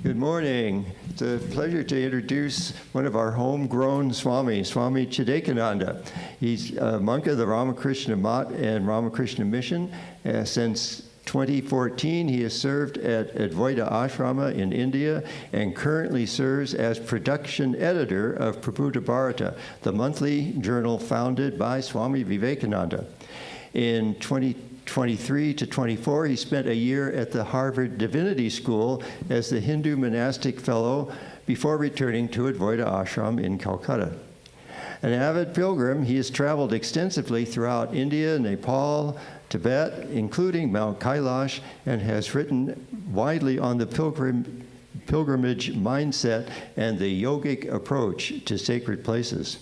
Good morning. It's a pleasure to introduce one of our homegrown Swami, Swami Chidekananda. He's a monk of the Ramakrishna Math and Ramakrishna Mission. Since 2014, he has served at Advaita Ashrama in India and currently serves as production editor of Prabhupada Bharata, the monthly journal founded by Swami Vivekananda. In 2023 to 24, he spent a year at the Harvard Divinity School as the Hindu monastic fellow before returning to Advaita Ashram in Calcutta. An avid pilgrim, he has traveled extensively throughout India, Nepal, Tibet, including Mount Kailash, and has written widely on the pilgrimage mindset and the yogic approach to sacred places.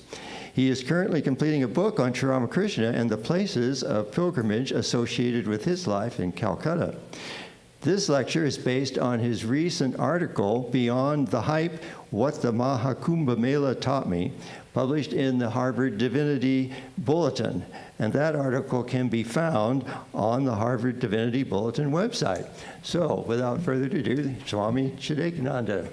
He is currently completing a book on Sri Ramakrishna and the places of pilgrimage associated with his life in Calcutta. This lecture is based on his recent article, Beyond the Hype, What the Maha Kumbha Mela Taught Me, published in the Harvard Divinity Bulletin. And that article can be found on the Harvard Divinity Bulletin website. So, without further ado, Swami Chidekananda.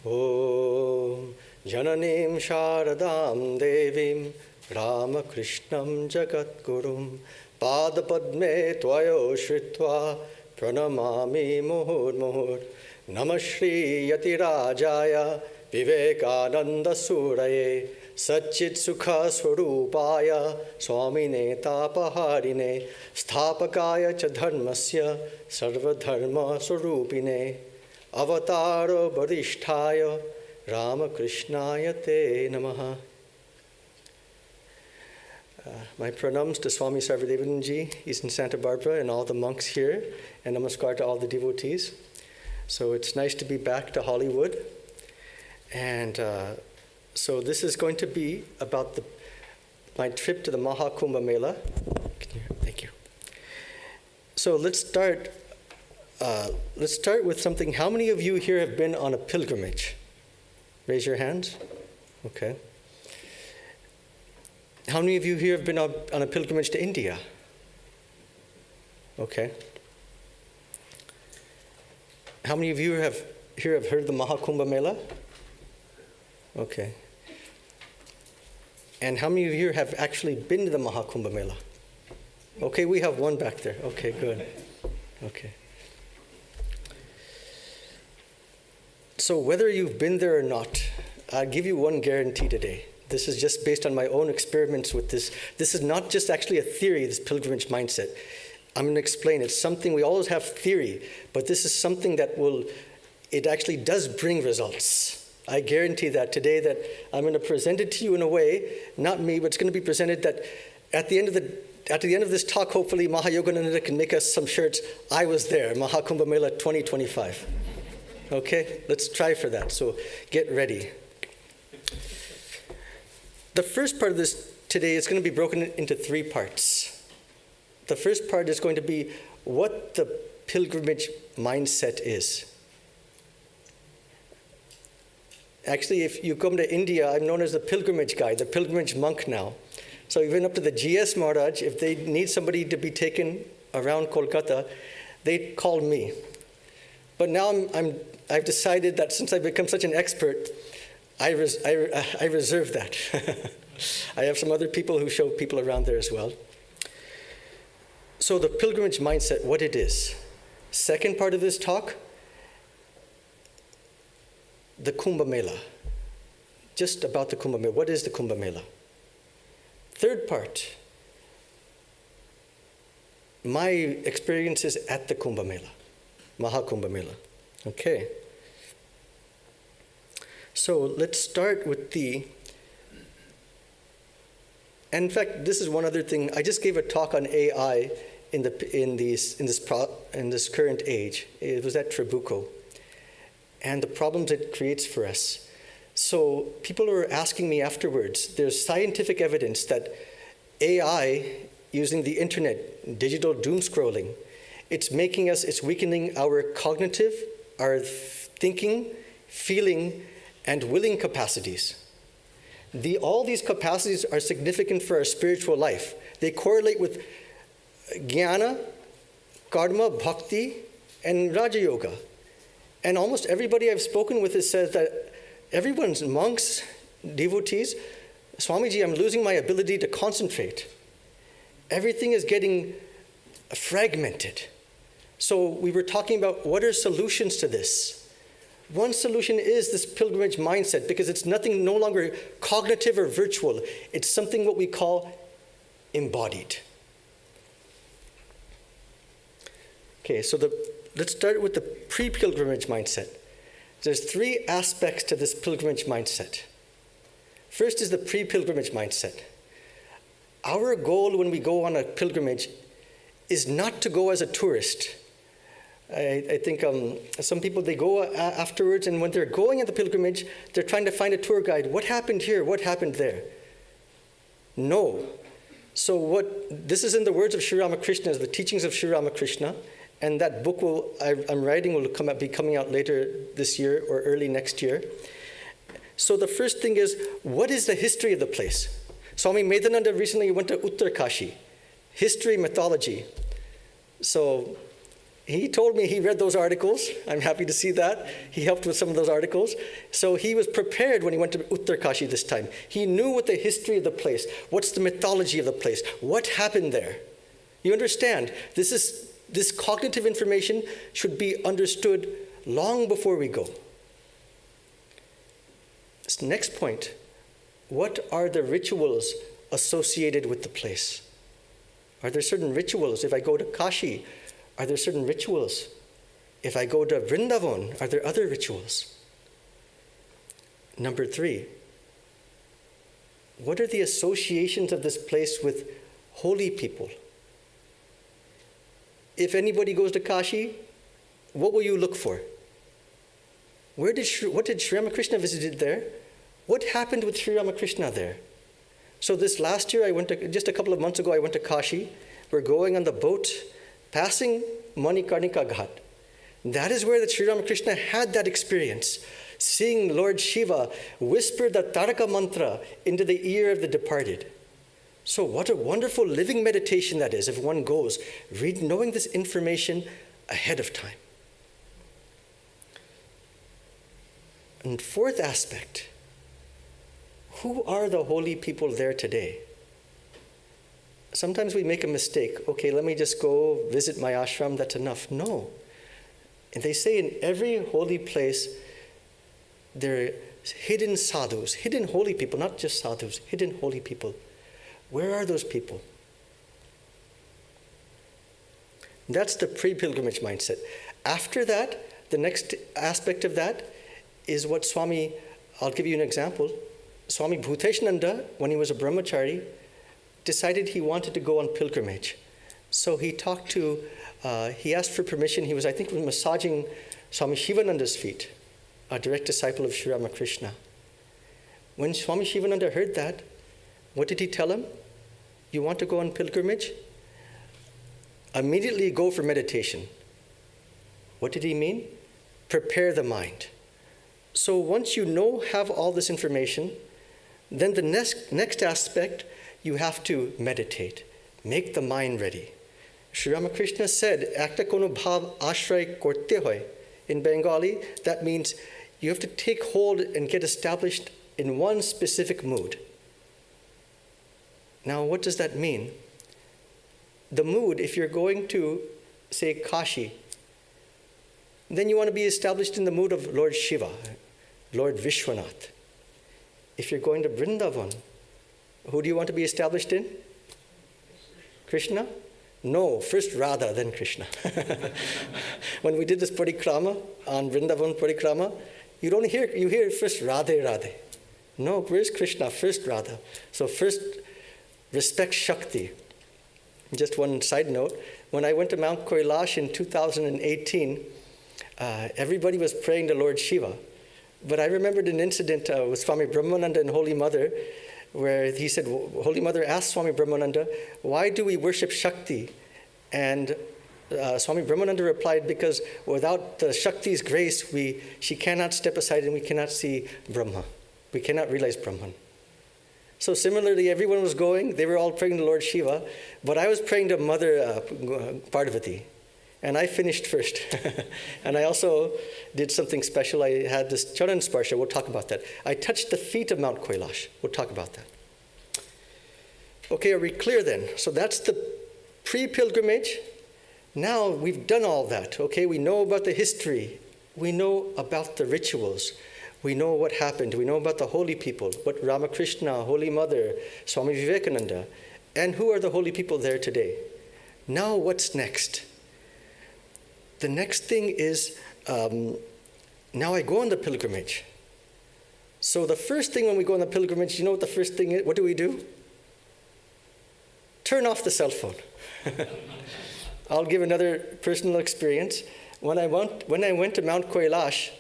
Om Jananim Sharadam Devim Ramakrishnam Jagatgurum Padapadme Tvayo Shritva Pranamami Muhur Muhur Namah Shri Yatirajaya Vivekananda Suraye Satchit Sukha Swarupaya Swamine Tapaharine Sthapakaya Cha Dharmasya Sarvadharma Swarupine Avataro Varishtaya Ramakrishnaya Te Namaha. My pranams to Swami Sarvadevanji. He's in Santa Barbara, and all the monks here, and namaskar to all the devotees. So it's nice to be back to Hollywood. And so this is going to be about my trip to the Maha Kumbha Mela. Thank you. So let's start with something. How many of you here have been on a pilgrimage? Raise your hands. Okay. How many of you here have been on a pilgrimage to India? Okay. How many of you have heard the Maha Kumbha Mela? Okay. And how many of you have actually been to the Maha Kumbha Mela? Okay, we have one back there. Okay, good. Okay. So whether you've been there or not, I'll give you one guarantee today. This is just based on my own experiments with this. This is not just actually a theory, this pilgrimage mindset. I'm going to explain. It's something, we always have theory, but this is something that it actually does bring results. I guarantee that today that I'm going to present it to you in a way, not me, but it's going to be presented that at the end of this talk, hopefully Maha Yogananda can make us some shirts. I was there, Maha Kumbha Mela 2025. Okay, let's try for that. So get ready. The first part of this today is going to be broken into three parts. The first part is going to be what the pilgrimage mindset is. Actually, if you come to India, I'm known as the pilgrimage guy, the pilgrimage monk now. So even up to the GS Maharaj, if they need somebody to be taken around Kolkata, they call me. But now I've decided that since I've become such an expert, I reserve that. I have some other people who show people around there as well. So the pilgrimage mindset, what it is. Second part of this talk, the Kumbha Mela. Just about the Kumbha Mela. What is the Kumbha Mela? Third part, my experiences at the Kumbha Mela, Maha Kumbha Mela. Okay. So let's start with in fact, this is one other thing. I just gave a talk on AI in this current age. It was at Trabuco, and the problems it creates for us. So people were asking me afterwards. There's scientific evidence that AI, using the internet, digital doom scrolling, it's weakening our cognitive, our thinking, feeling, and willing capacities. All these capacities are significant for our spiritual life. They correlate with Jnana, Karma, Bhakti, and Raja Yoga. And almost everybody I've spoken with has said that everyone's monks, devotees, Swamiji, I'm losing my ability to concentrate. Everything is getting fragmented. So we were talking about what are solutions to this. One solution is this pilgrimage mindset, because it's nothing no longer cognitive or virtual. It's something what we call embodied. Okay, so let's start with the pre-pilgrimage mindset. There's 3 aspects to this pilgrimage mindset. First is the pre-pilgrimage mindset. Our goal when we go on a pilgrimage is not to go as a tourist. I think some people, they go afterwards, and when they're going on the pilgrimage, they're trying to find a tour guide. What happened here? What happened there? No. So this is in the words of Sri Ramakrishna, the teachings of Sri Ramakrishna, and that book I'm writing will be coming out later this year or early next year. So the first thing is, what is the history of the place? Swami Medhananda recently went to Uttarkashi, history, mythology. So he told me he read those articles. I'm happy to see that. He helped with some of those articles. So he was prepared when he went to Uttarkashi this time. He knew what the history of the place, what's the mythology of the place, what happened there. You understand? This cognitive information should be understood long before we go. This next point, what are the rituals associated with the place? Are there certain rituals? If I go to Kashi, are there certain rituals? If I go to Vrindavan, are there other rituals? Number 3, what are the associations of this place with holy people? If anybody goes to Kashi, what will you look for? What did Sri Ramakrishna visited there? What happened with Sri Ramakrishna there? So this last year, just a couple of months ago, I went to Kashi. We're going on the boat, passing Manikarnika Ghat. That is where the Sri Ramakrishna had that experience, seeing Lord Shiva whisper the Taraka mantra into the ear of the departed. So what a wonderful living meditation that is if one goes, knowing this information ahead of time. And 4th aspect, who are the holy people there today? Sometimes we make a mistake. Okay, let me just go visit my ashram, that's enough. No. And they say in every holy place, there are hidden sadhus, hidden holy people, not just sadhus, hidden holy people. Where are those people? That's the pre-pilgrimage mindset. After that, the next aspect of that is what Swami, I'll give you an example. Swami Bhuteshananda, when he was a brahmachari, decided he wanted to go on pilgrimage. So he he asked for permission. He was, I think, massaging Swami Shivananda's feet, a direct disciple of Sri Ramakrishna. When Swami Shivananda heard that, what did he tell him? You want to go on pilgrimage? Immediately go for meditation. What did he mean? Prepare the mind. So once you have all this information, then the next aspect, you have to meditate. Make the mind ready. Sri Ramakrishna said, Ekta kono bhav ashray korte hoy. In Bengali, that means you have to take hold and get established in one specific mood. Now, what does that mean? The mood, if you're going to, say, Kashi, then you want to be established in the mood of Lord Shiva, Lord Vishwanath. If you're going to Vrindavan, who do you want to be established in? Krishna? No, first Radha, then Krishna. When we did this parikrama, on Vrindavan parikrama, you hear first Radhe, Radhe. No, where's Krishna? First Radha. So first, respect Shakti. Just one side note, when I went to Mount Kailash in 2018, everybody was praying to Lord Shiva. But I remembered an incident with Swami Brahmananda and Holy Mother, where he said, Holy Mother asked Swami Brahmananda, why do we worship Shakti? And Swami Brahmananda replied, because without the Shakti's grace, she cannot step aside and we cannot see Brahma. We cannot realize Brahman. So similarly, everyone was going. They were all praying to Lord Shiva, but I was praying to Mother Parvati. And I finished first. And I also did something special. I had this Charan Sparsha. We'll talk about that. I touched the feet of Mount Kailash. We'll talk about that. Okay, are we clear then? So that's the pre-pilgrimage. Now we've done all that. Okay, we know about the history. We know about the rituals. We know what happened. We know about the holy people, what Ramakrishna, Holy Mother, Swami Vivekananda, and who are the holy people there today. Now what's next? The next thing is, now I go on the pilgrimage. So the first thing when we go on the pilgrimage, you know what the first thing is? What do? Turn off the cell phone. I'll give another personal experience. When I went to Mount Kailash,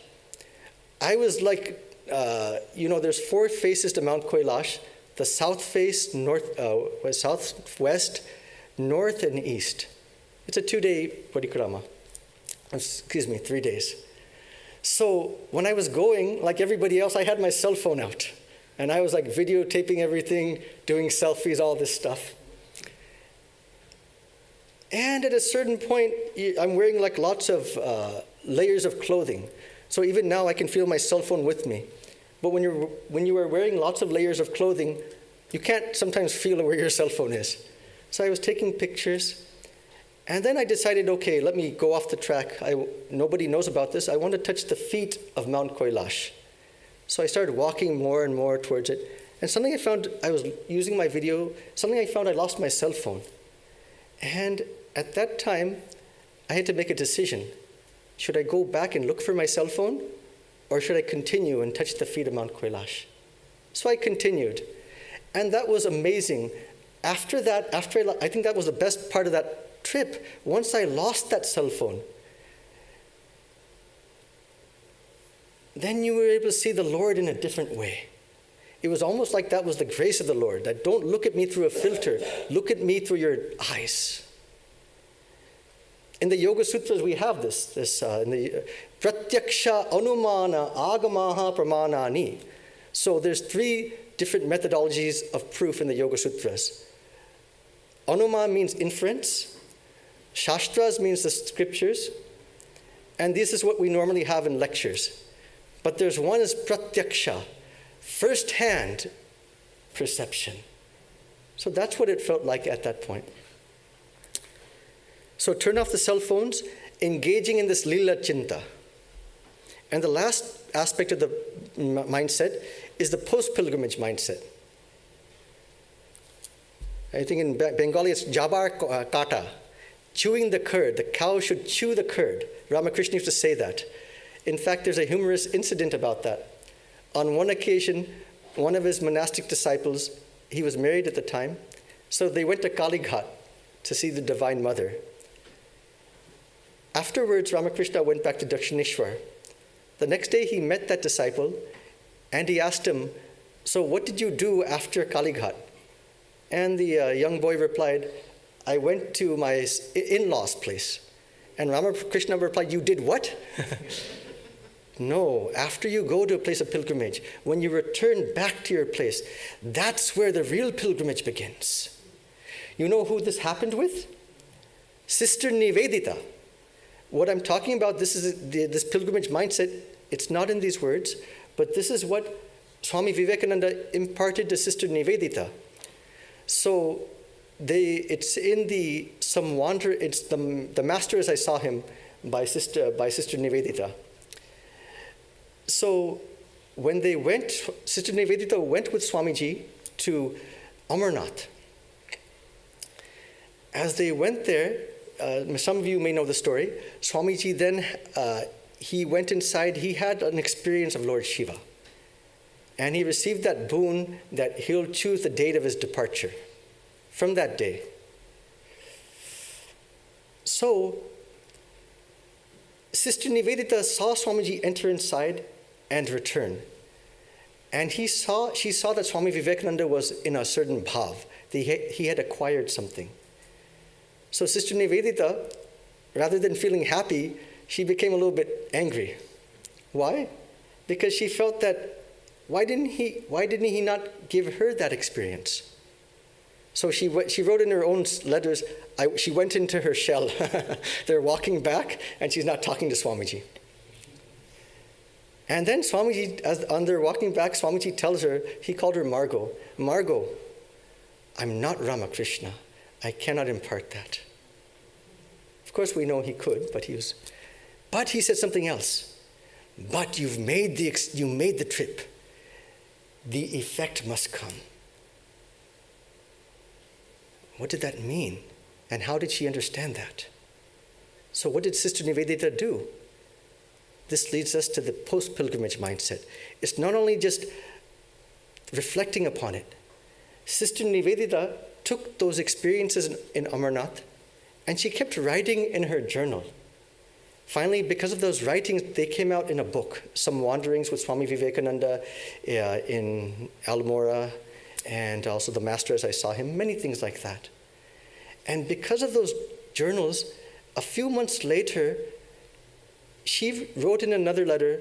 I was like, there's 4 faces to Mount Kailash: the south face, southwest, north, and east. It's a 2-day parikrama. 3 days. So when I was going, like everybody else, I had my cell phone out. And I was like videotaping everything, doing selfies, all this stuff. And at a certain point, I'm wearing like lots of layers of clothing. So even now I can feel my cell phone with me. But when you are wearing lots of layers of clothing, you can't sometimes feel where your cell phone is. So I was taking pictures. And then I decided, okay, let me go off the track. Nobody knows about this. I want to touch the feet of Mount Kailash. So I started walking more and more towards it. And suddenly I found I was using my video. Suddenly I found I lost my cell phone. And at that time, I had to make a decision. Should I go back and look for my cell phone? Or should I continue and touch the feet of Mount Kailash? So I continued. And that was amazing. After that, I think that was the best part of that trip. Once I lost that cell phone, then you were able to see the Lord in a different way. It was almost like that was the grace of the Lord, that don't look at me through a filter, look at me through your eyes. In the Yoga Sutras, we have this in the Pratyaksha Anumana Agamaha Pramanani. So there's 3 different methodologies of proof in the Yoga Sutras. Anuma means inference. Shastras means the scriptures. And this is what we normally have in lectures. But there's one is pratyaksha, first-hand perception. So that's what it felt like at that point. So turn off the cell phones, engaging in this lila chinta. And the last aspect of the mindset is the post-pilgrimage mindset. I think in Bengali it's jabar kata, chewing the curd. The cow should chew the curd. Ramakrishna used to say that. In fact, there's a humorous incident about that. On one occasion, one of his monastic disciples, he was married at the time, so they went to Kali Ghat to see the Divine Mother. Afterwards, Ramakrishna went back to Dakshineshwar. The next day, he met that disciple, and he asked him, so what did you do after Kali Ghat? And the young boy replied, I went to my in-laws' place. And Ramakrishna replied, you did what? No, after you go to a place of pilgrimage, when you return back to your place, that's where the real pilgrimage begins. You know who this happened with? Sister Nivedita. What I'm talking about, this is this pilgrimage mindset. It's not in these words, but this is what Swami Vivekananda imparted to Sister Nivedita. So it's in the Master as I saw him by Sister Nivedita. So when they went, Sister Nivedita went with Swamiji to Amarnath. As they went there, some of you may know the story, Swamiji then, he went inside, he had an experience of Lord Shiva. And he received that boon that he'll choose the date of his departure from that day. So, Sister Nivedita saw Swamiji enter inside and return. And she saw that Swami Vivekananda was in a certain bhav. He had acquired something. So Sister Nivedita, rather than feeling happy, she became a little bit angry. Why? Because she felt that why didn't he not give her that experience? So she wrote in her own letters, she went into her shell. They're walking back, and she's not talking to Swamiji. And then Swamiji, on their walking back, Swamiji tells her, he called her Margot. Margot, I'm not Ramakrishna. I cannot impart that. Of course, we know he could, but he said something else. But you made the trip. The effect must come. What did that mean? And how did she understand that? So what did Sister Nivedita do? This leads us to the post-pilgrimage mindset. It's not only just reflecting upon it. Sister Nivedita took those experiences in Amarnath, and she kept writing in her journal. Finally, because of those writings, they came out in a book, Some Wanderings with Swami Vivekananda in Almora, and also The Master as I Saw Him, many things like that. And because of those journals, a few months later, she wrote in another letter,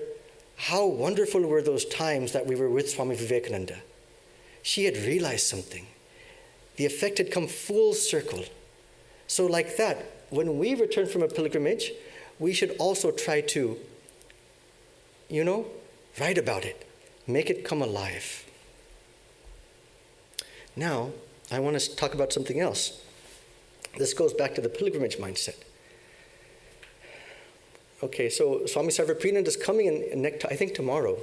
how wonderful were those times that we were with Swami Vivekananda. She had realized something. The effect had come full circle. So like that, when we return from a pilgrimage, we should also try to, write about it, make it come alive. Now, I want to talk about something else. This goes back to the pilgrimage mindset. Okay, so Swami Sarvapriyananda is coming in I think tomorrow.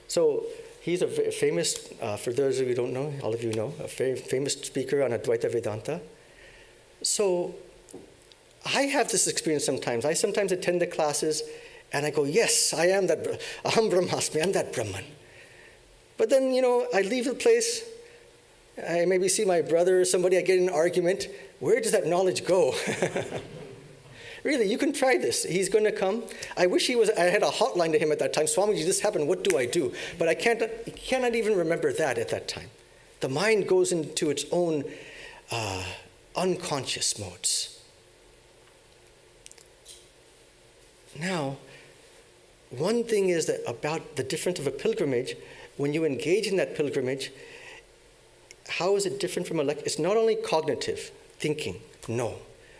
So he's a famous, for those of you who don't know, all of you know, a very famous speaker on Advaita Vedanta. So I have this experience sometimes. I sometimes attend the classes and I go, yes, I am that, Aham Brahmasmi, I'm that Brahman. But then, I leave the place, I maybe see my brother or somebody, I get in an argument. Where does that knowledge go? Really, you can try this. He's going to come. I wish I had a hotline to him at that time. Swamiji, this happened, what do I do? But I cannot even remember that at that time. The mind goes into its own unconscious modes. Now, one thing is that about the difference of a pilgrimage, when you engage in that pilgrimage, how is it different from a lecture? It's not only cognitive thinking. No.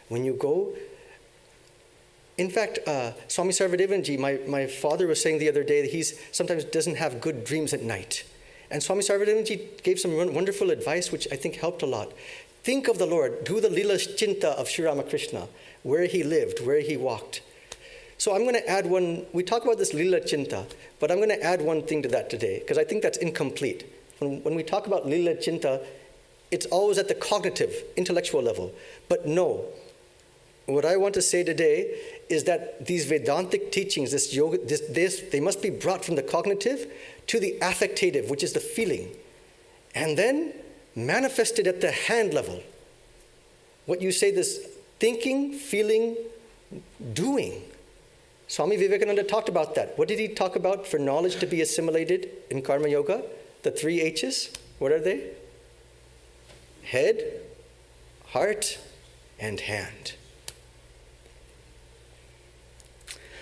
When you go, in fact, Swami Sarvadevanji, my father was saying the other day that he sometimes doesn't have good dreams at night. And Swami Sarvadevanji gave some wonderful advice, which I think helped a lot. Think of the Lord. Do the Lila Chinta of Sri Ramakrishna, where he lived, where he walked. So I'm going to add one. We talk about this Lila Chinta, but I'm going to add one thing to that today, because I think that's incomplete. When we talk about Lila Chinta, it's always at the cognitive, intellectual level. But no. What I want to say today is that these Vedantic teachings, this yoga, they must be brought from the cognitive to the affectative, which is the feeling, and then manifested at the hand level. What you say, this thinking, feeling, doing. Swami Vivekananda talked about that. What did he talk about for knowledge to be assimilated in Karma Yoga? The 3 H's. What are they? Head, heart, and hand.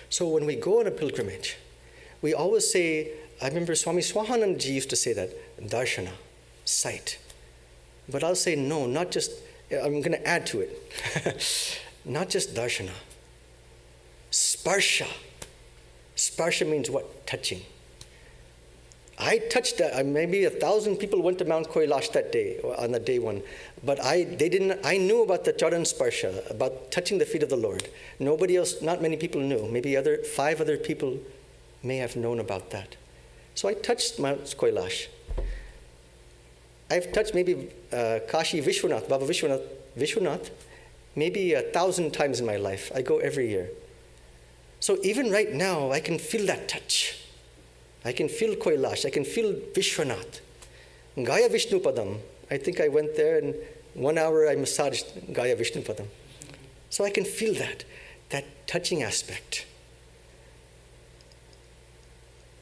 So when we go on a pilgrimage, we always say, I remember Swami Swahanandaji used to say that, darshana, sight. But I'll say no, not just, I'm going to add to it. Not just darshana. Sparsha. Sparsha means what? Touching. I touched that. Maybe 1,000 people went to Mount Kailash that day, on the day one. But I knew about the Charan Sparsha, about touching the feet of the Lord. Nobody else, not many people knew. Maybe 5 other people may have known about that. So I touched Mount Kailash. I've touched maybe Kashi Vishwanath, Baba Vishwanath, maybe 1,000 times in my life. I go every year. So even right now, I can feel that touch. I can feel Kailash. I can feel Vishwanath. Gaya Vishnupadam. I think I went there and 1 hour I massaged Gaya Vishnupadam. So I can feel that touching aspect.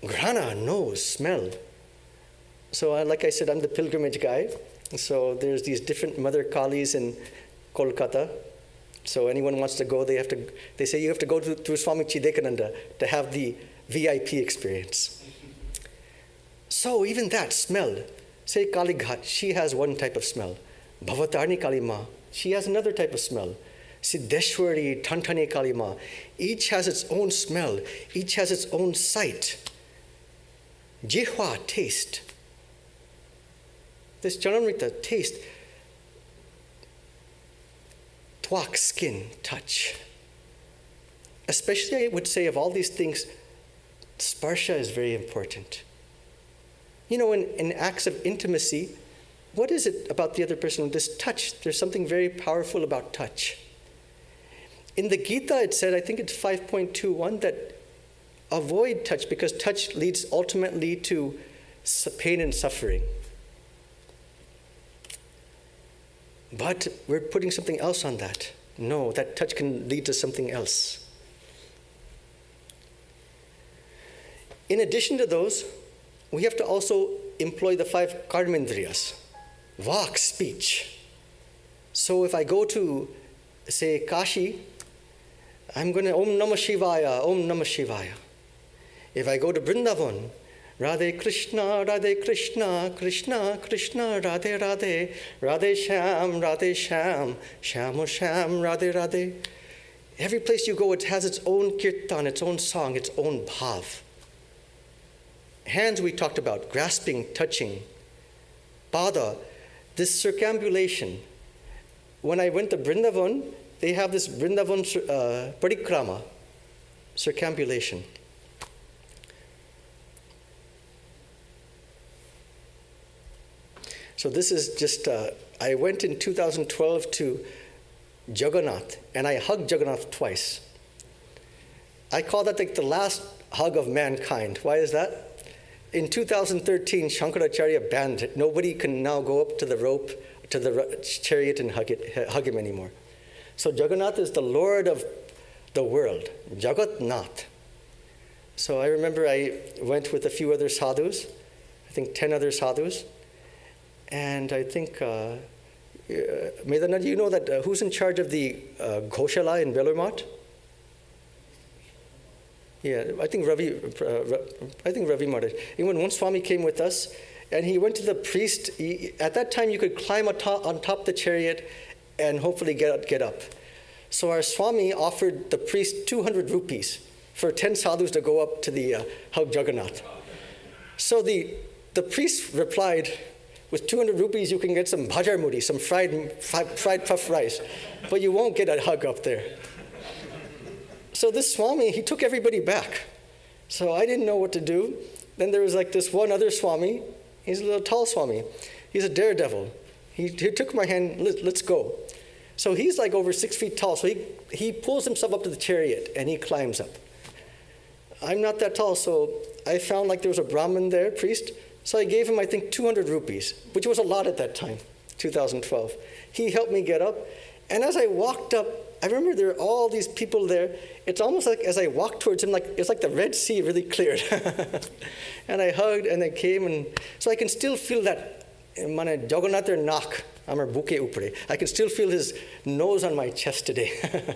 Grana, nose, smell. So like I said, I'm the pilgrimage guy. So there's these different Mother Kalis in Kolkata. So anyone wants to go, they say you have to go through Swami Chidekananda to have the VIP experience. So even that smell, say Kali Ghat, she has one type of smell. Bhavatarni Kali Ma, she has another type of smell. Siddheshwari, Thantani Kali Ma, each has its own smell, each has its own sight. Jihwa, taste. This Janamrita, taste. Twak, skin, touch. Especially, I would say, of all these things, sparsha is very important. You know, in acts of intimacy, what is it about the other person? This touch, there's something very powerful about touch. In the Gita, it said, I think it's 5.21, that avoid touch because touch leads ultimately to pain and suffering. But we're putting something else on that. No, that touch can lead to something else. In addition to those, we have to also employ the 5 karmendriyas. Vak, speech. So if I go to, say, Kashi, I'm going to Om Namah Shivaya, Om Namah Shivaya. If I go to Vrindavan, Radhe Krishna, Krishna Krishna, Radhe Radhe, Radhe Sham, Sham Sham, Radhe Radhe. Every place you go, it has its own kirtan, its own song, its own bhav. Hands we talked about, grasping, touching. Pada, this circambulation. When I went to Vrindavan, they have this Vrindavan parikrama, circambulation. So this is just, I went in 2012 to Jagannath, and I hugged Jagannath twice. I call that like the last hug of mankind. Why is that? In 2013, Shankaracharya banned it. Nobody can now go up to the rope, to the chariot and hug him anymore. So Jagannath is the Lord of the world, Jagat Nath. So I remember I went with a few other sadhus, I think 10 other sadhus, and I think, Medana, do you know that who's in charge of the Goshala in Belur Yeah, I think Ravi Maharaj. Even one Swami came with us, and he went to the priest. At that time, you could climb on top the chariot and hopefully get up. So our Swami offered the priest 200 rupees for 10 sadhus to go up to the hug Jagannath. So the priest replied, with 200 rupees, you can get some bhajar mudi, some fried puff rice, but you won't get a hug up there. So this Swami, he took everybody back. So I didn't know what to do. Then there was like this one other Swami. He's a little tall Swami. He's a daredevil. He took my hand, let's go. So he's like over 6 feet tall. So he pulls himself up to the chariot and he climbs up. I'm not that tall, so I found like there was a Brahmin there, priest. So I gave him, I think, 200 rupees, which was a lot at that time, 2012. He helped me get up. And as I walked up, I remember there were all these people there. It's almost like as I walked towards him, it's like the Red Sea really cleared. And I hugged and I came, and so I can still feel that. Jagannath knock, amar buke upre. I can still feel his nose on my chest today.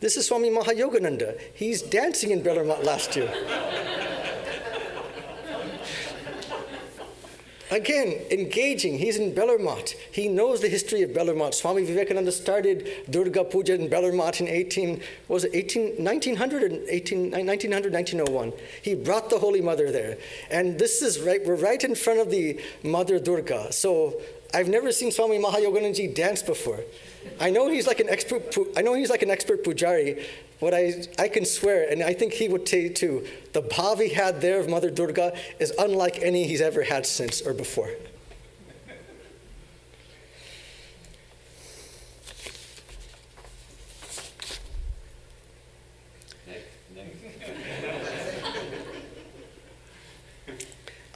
This is Swami Maha Yogananda. He's dancing in Belur last year. Again, engaging. He's in Belur Math. He knows the history of Belur Math. Swami Vivekananda started Durga Puja in Belur Math in 1900, 1901. He brought the Holy Mother there. And this is right, we're right in front of the Mother Durga. So I've never seen Swami Maha Yoganandaji dance before. I know he's like an expert pujari, but I can swear, and I think he would say too, the bhav he had there of Mother Durga is unlike any he's ever had since or before.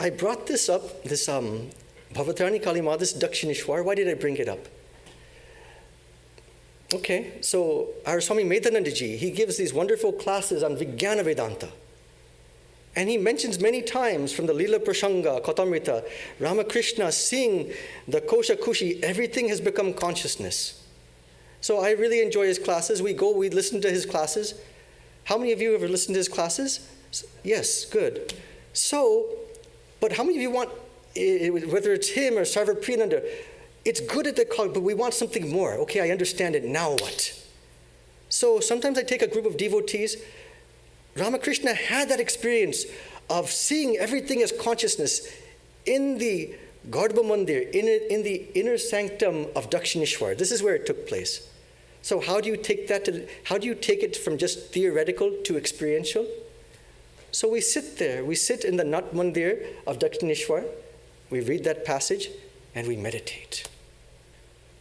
I brought this up, this Bhavatarani Kalima, this Dakshinishwar. Why did I bring it up? Okay, so our Swami Medhanandaji, he gives these wonderful classes on Vijnana Vedanta. And he mentions many times from the Lila Prasanga, Kautamrita, Ramakrishna, seeing the Kosha Kushi, everything has become consciousness. So I really enjoy his classes. We listen to his classes. How many of you ever listened to his classes? Yes, good. So, but how many of you want, whether it's him or Sarva Priyananda, it's good at the call, but we want something more. Okay, I understand it, now what? So sometimes I take a group of devotees. Ramakrishna had that experience of seeing everything as consciousness in the Garbha Mandir, in the inner sanctum of Dakshineshwar. This is where it took place. So how do you take it from just theoretical to experiential? So we sit there, we sit in the Nat Mandir of Dakshineshwar, we read that passage, and we meditate.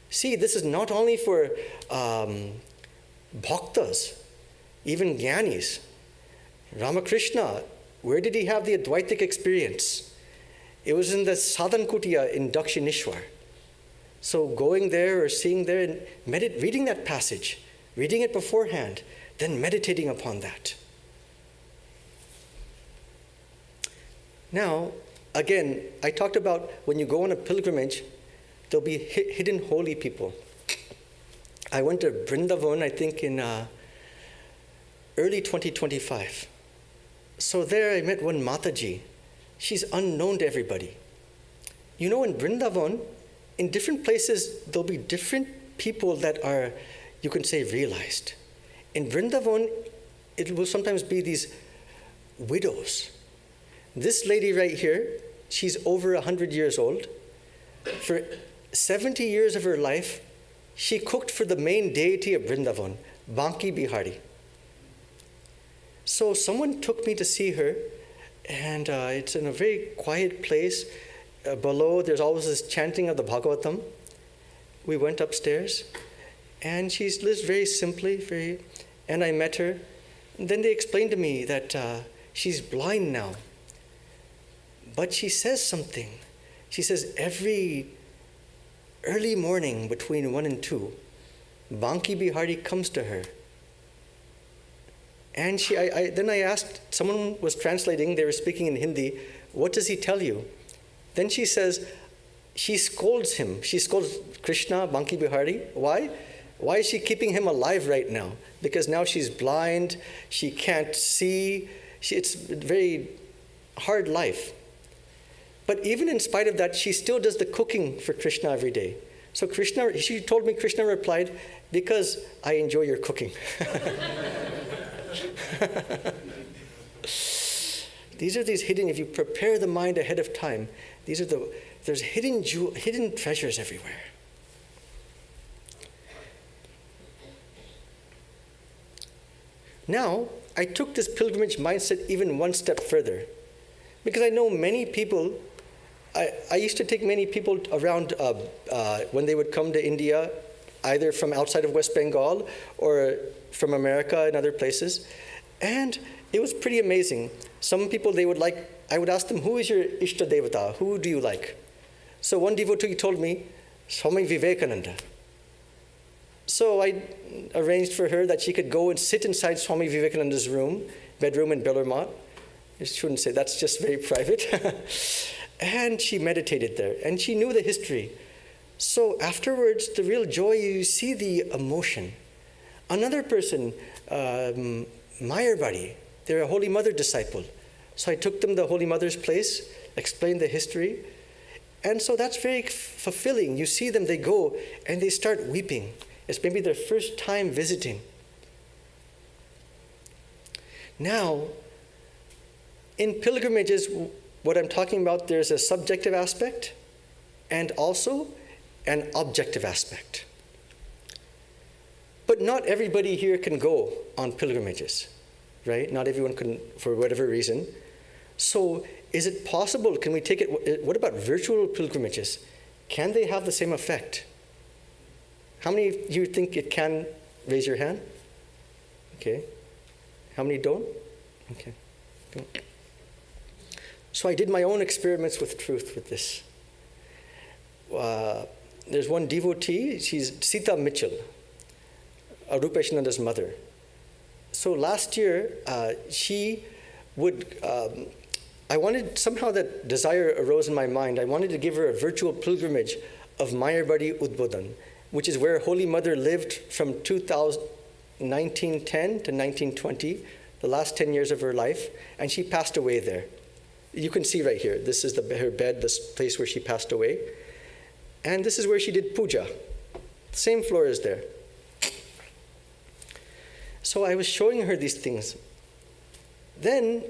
See, this is not only for bhaktas, even jnanis. Ramakrishna, where did he have the Advaitic experience? It was in the Sadhan Kutiya in Dakshineshwar. So going there or seeing there and reading that passage, reading it beforehand, then meditating upon that. Now, again, I talked about when you go on a pilgrimage, there'll be hidden holy people. I went to Vrindavan, I think, in early 2025. So there I met one Mataji. She's unknown to everybody. You know, in Vrindavan, in different places, there'll be different people that are, you can say, realized. In Vrindavan, it will sometimes be these widows. This lady right here, she's over 100 years old. For 70 years of her life, she cooked for the main deity of Vrindavan, Banki Bihari. So someone took me to see her, and it's in a very quiet place. Below, there's always this chanting of the Bhagavatam. We went upstairs, and she lives very simply, and I met her. And then they explained to me that she's blind now. But she says something. She says every early morning between 1 and 2, Banki Bihari comes to her. And then I asked, someone was translating, they were speaking in Hindi, what does he tell you? Then she says, she scolds him. She scolds Krishna, Banki Bihari. Why? Why is she keeping him alive right now? Because now she's blind, she can't see, it's a very hard life. But even in spite of that, she still does the cooking for Krishna every day. So she told me, Krishna replied, because I enjoy your cooking. These are these hidden, if you prepare the mind ahead of time, there's hidden treasures everywhere. Now, I took this pilgrimage mindset even one step further, because I know many people. I used to take many people around when they would come to India, either from outside of West Bengal or from America and other places. And it was pretty amazing. Some people I would ask them, who is your Ishta Devata? Who do you like? So one devotee told me, Swami Vivekananda. So I arranged for her that she could go and sit inside Swami Vivekananda's bedroom in Bellarmont. I shouldn't say, that's just very private. And she meditated there, and she knew the history. So afterwards, the real joy, you see the emotion. Another person, Mayarbadi, they're a Holy Mother disciple. So I took them to the Holy Mother's place, explained the history. And so that's very fulfilling. You see them, they go, and they start weeping. It's maybe their first time visiting. Now, in pilgrimages, what I'm talking about, there's a subjective aspect and also an objective aspect. But not everybody here can go on pilgrimages, right? Not everyone can, for whatever reason. So is it possible, can we take it, what about virtual pilgrimages? Can they have the same effect? How many of you think it can? Raise your hand. Okay. How many don't? Okay. Don't. So I did my own experiments with truth with this. There's one devotee, she's Sita Mitchell, Arupeshananda's mother. So last year, she would, I wanted, somehow that desire arose in my mind. I wanted to give her a virtual pilgrimage of Mayarbadi Udbodhan, which is where Holy Mother lived from 1910 to 1920, the last 10 years of her life, and she passed away there. You can see right here, this is her bed, this place where she passed away. And this is where she did puja. Same floor is there. So I was showing her these things. Then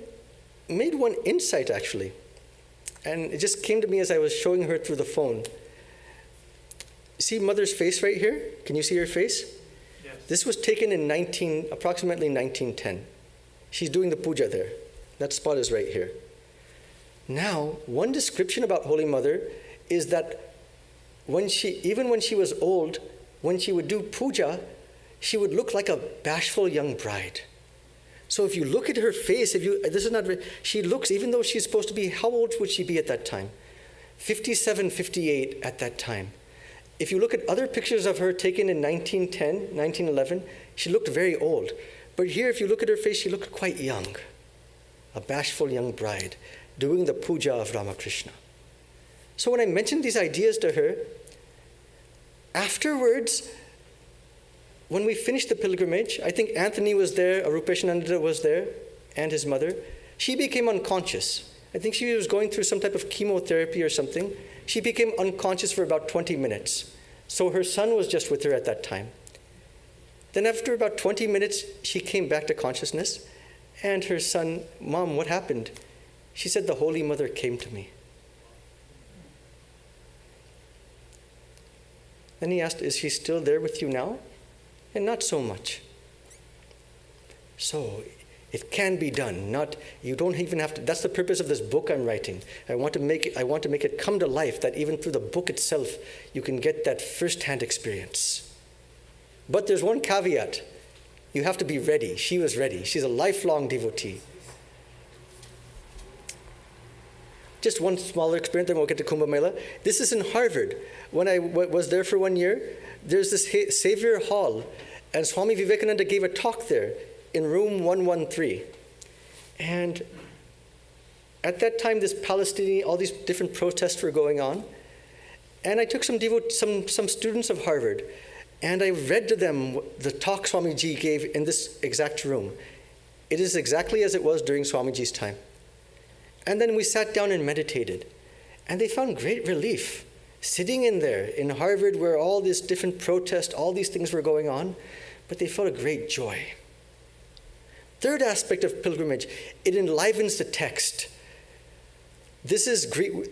made one insight actually. And it just came to me as I was showing her through the phone. See Mother's face right here? Can you see her face? Yes. This was taken in approximately 1910. She's doing the puja there. That spot is right here. Now, one description about Holy Mother is that even when she was old, when she would do puja, she would look like a bashful young bride. So if you look at her face, she looks, even though she's supposed to be, how old would she be at that time? 57, 58 at that time. If you look at other pictures of her taken in 1910, 1911, she looked very old. But here, if you look at her face, she looked quite young. A bashful young bride doing the puja of Ramakrishna. So when I mentioned these ideas to her, afterwards, when we finished the pilgrimage, I think Anthony was there, Arupeshananda was there, and his mother. She became unconscious. I think she was going through some type of chemotherapy or something. She became unconscious for about 20 minutes. So her son was just with her at that time. Then after about 20 minutes, she came back to consciousness, and her son, Mom, what happened? She said, the Holy Mother came to me. Then he asked, is she still there with you now? And not so much. So it can be done. You don't even have to. That's the purpose of this book I'm writing. I want to make it come to life, that even through the book itself, you can get that first-hand experience. But there's one caveat. You have to be ready. She was ready. She's a lifelong devotee. Just one smaller experience, then we'll get to Kumbha Mela. This is in Harvard. When I was there for 1 year, there's this Xavier Hall, and Swami Vivekananda gave a talk there in room 113. And at that time, all these different protests were going on. And I took some students of Harvard, and I read to them the talk Swamiji gave in this exact room. It is exactly as it was during Swamiji's time. And then we sat down and meditated. And they found great relief sitting in there in Harvard where all these different protests, all these things were going on, but they felt a great joy. Third aspect of pilgrimage, it enlivens the text.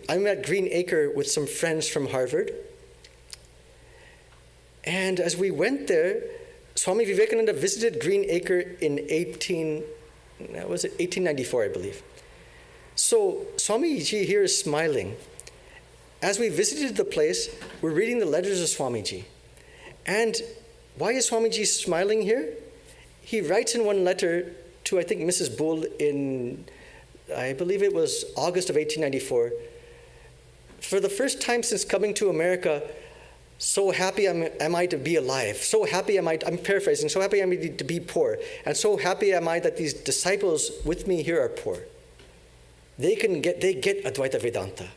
I'm at Green Acre with some friends from Harvard. And as we went there, Swami Vivekananda visited Green Acre in 1894, I believe. So Swamiji here is smiling. As we visited the place, we're reading the letters of Swamiji. And why is Swamiji smiling here? He writes in one letter to, I think, Mrs. Bull in, I believe it was August of 1894. For the first time since coming to America, so happy am I to be alive. So happy am I, I'm paraphrasing, so happy am I to be poor. And so happy am I that these disciples with me here are poor. They get Advaita Vedanta.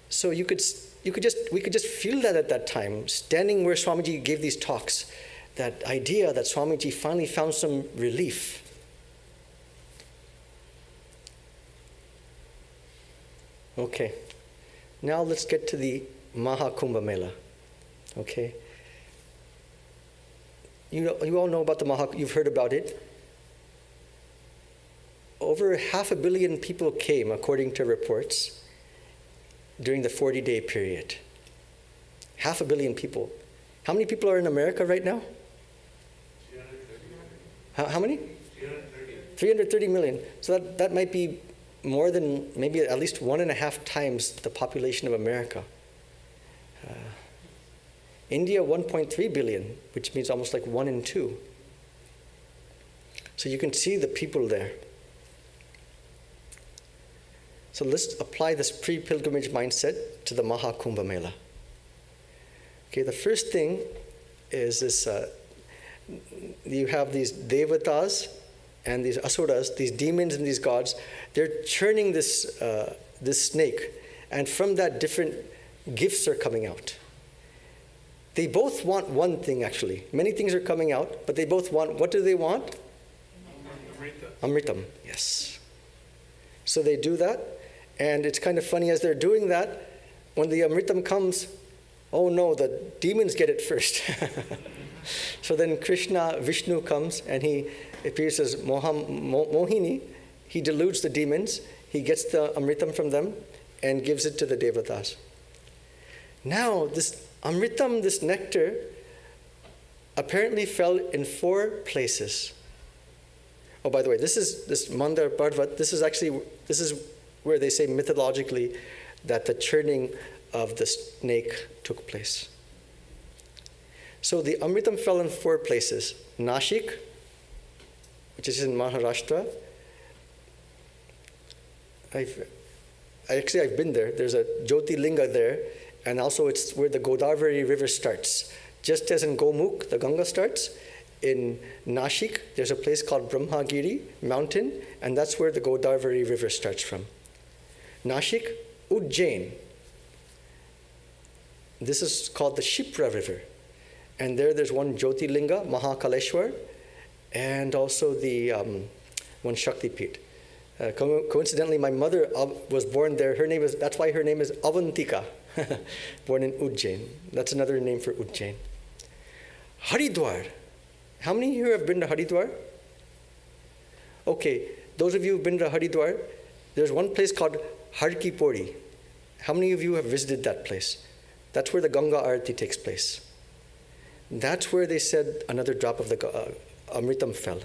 So we could just feel that at that time, standing where Swamiji gave these talks, that idea that Swamiji finally found some relief. Okay, now let's get to the Maha Kumbha Mela. Okay, you all know about the Maha. You've heard about it. Over 500 million people came, according to reports, during the 40-day period. 500 million people. How many people are in America right now? 330. How many? 330 million. So that might be more than, maybe at least 1.5 times the population of America. India, 1.3 billion, which means almost like 1 in 2. So you can see the people there. So let's apply this pre-pilgrimage mindset to the Maha Kumbha Mela. Okay, the first thing is this, you have these devatas and these asuras, these demons and these gods. They're churning this snake, and from that different gifts are coming out. They both want one thing, actually. Many things are coming out, but they both want, what do they want? Amritam, yes. So they do that, and it's kind of funny as they're doing that, when the Amritam comes, oh no, the demons get it first. So then Vishnu comes, and he appears as Mohini. He deludes the demons. He gets the Amritam from them and gives it to the Devatas. Now, this Amritam, this nectar, apparently fell in 4 places. Oh, by the way, this Mandar Parvat, this is where they say mythologically that the churning of the snake took place. So the Amritam fell in 4 places. Nashik, which is in Maharashtra. I've been there. There's a Jyoti Linga there, and also it's where the Godavari River starts. Just as in Gomukh, the Ganga starts, in Nashik, there's a place called Brahmagiri mountain, and that's where the Godavari River starts from. Nashik, Ujjain. This is called the Shipra River. And there's one Jyoti Linga, Mahakaleshwar, and also the one Shakti Peeth. Coincidentally, my mother was born there. That's why her name is Avantika, born in Ujjain. That's another name for Ujjain. Haridwar. How many here have been to Haridwar? Okay, those of you who've been to Haridwar, there's one place called Har Ki Pauri. How many of you have visited that place? That's where the Ganga Arati takes place. That's where they said another drop of the Amritam fell.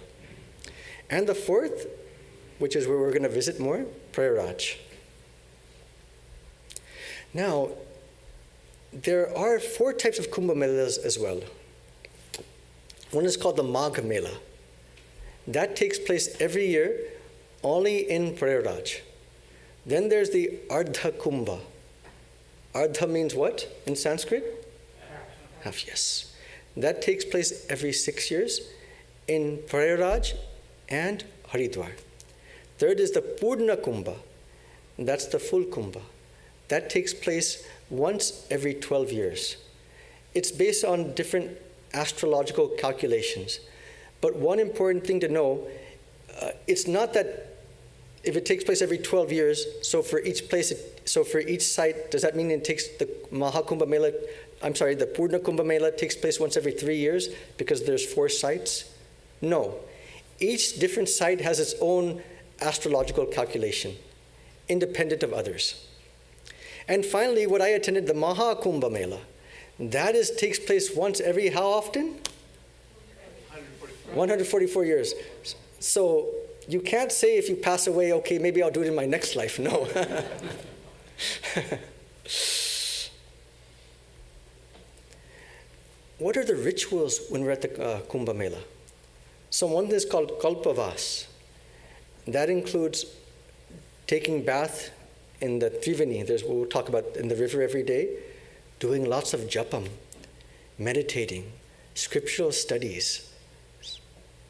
And the 4th, which is where we're going to visit more, Prayaraj. Now, there are 4 types of Kumbha Melas as well. One is called the Magh Mela. That takes place every year, only in Prayaraj. Then there's the Ardha Kumbha. Ardha means what in Sanskrit? Half, yes. That takes place every 6 years in Prayaraj and Haridwar. Third is the Purna Kumbha. That's the full Kumbha. That takes place once every 12 years. It's based on different astrological calculations. But one important thing to know, it's not that if it takes place every 12 years, so for each site, does that mean it takes the Mahakumbha Mela, the Purna Kumbha Mela takes place once every 3 years because there's 4 sites? No. Each different site has its own astrological calculation, independent of others. And finally, what I attended, the Maha Kumbha Mela. That takes place once every how often? 144 years. So you can't say if you pass away, okay, maybe I'll do it in my next life. No. What are the rituals when we're at the Kumbha Mela? So one is called Kalpavas. That includes taking bath in the Triveni. We'll talk about in the river every day, doing lots of japam, meditating, scriptural studies,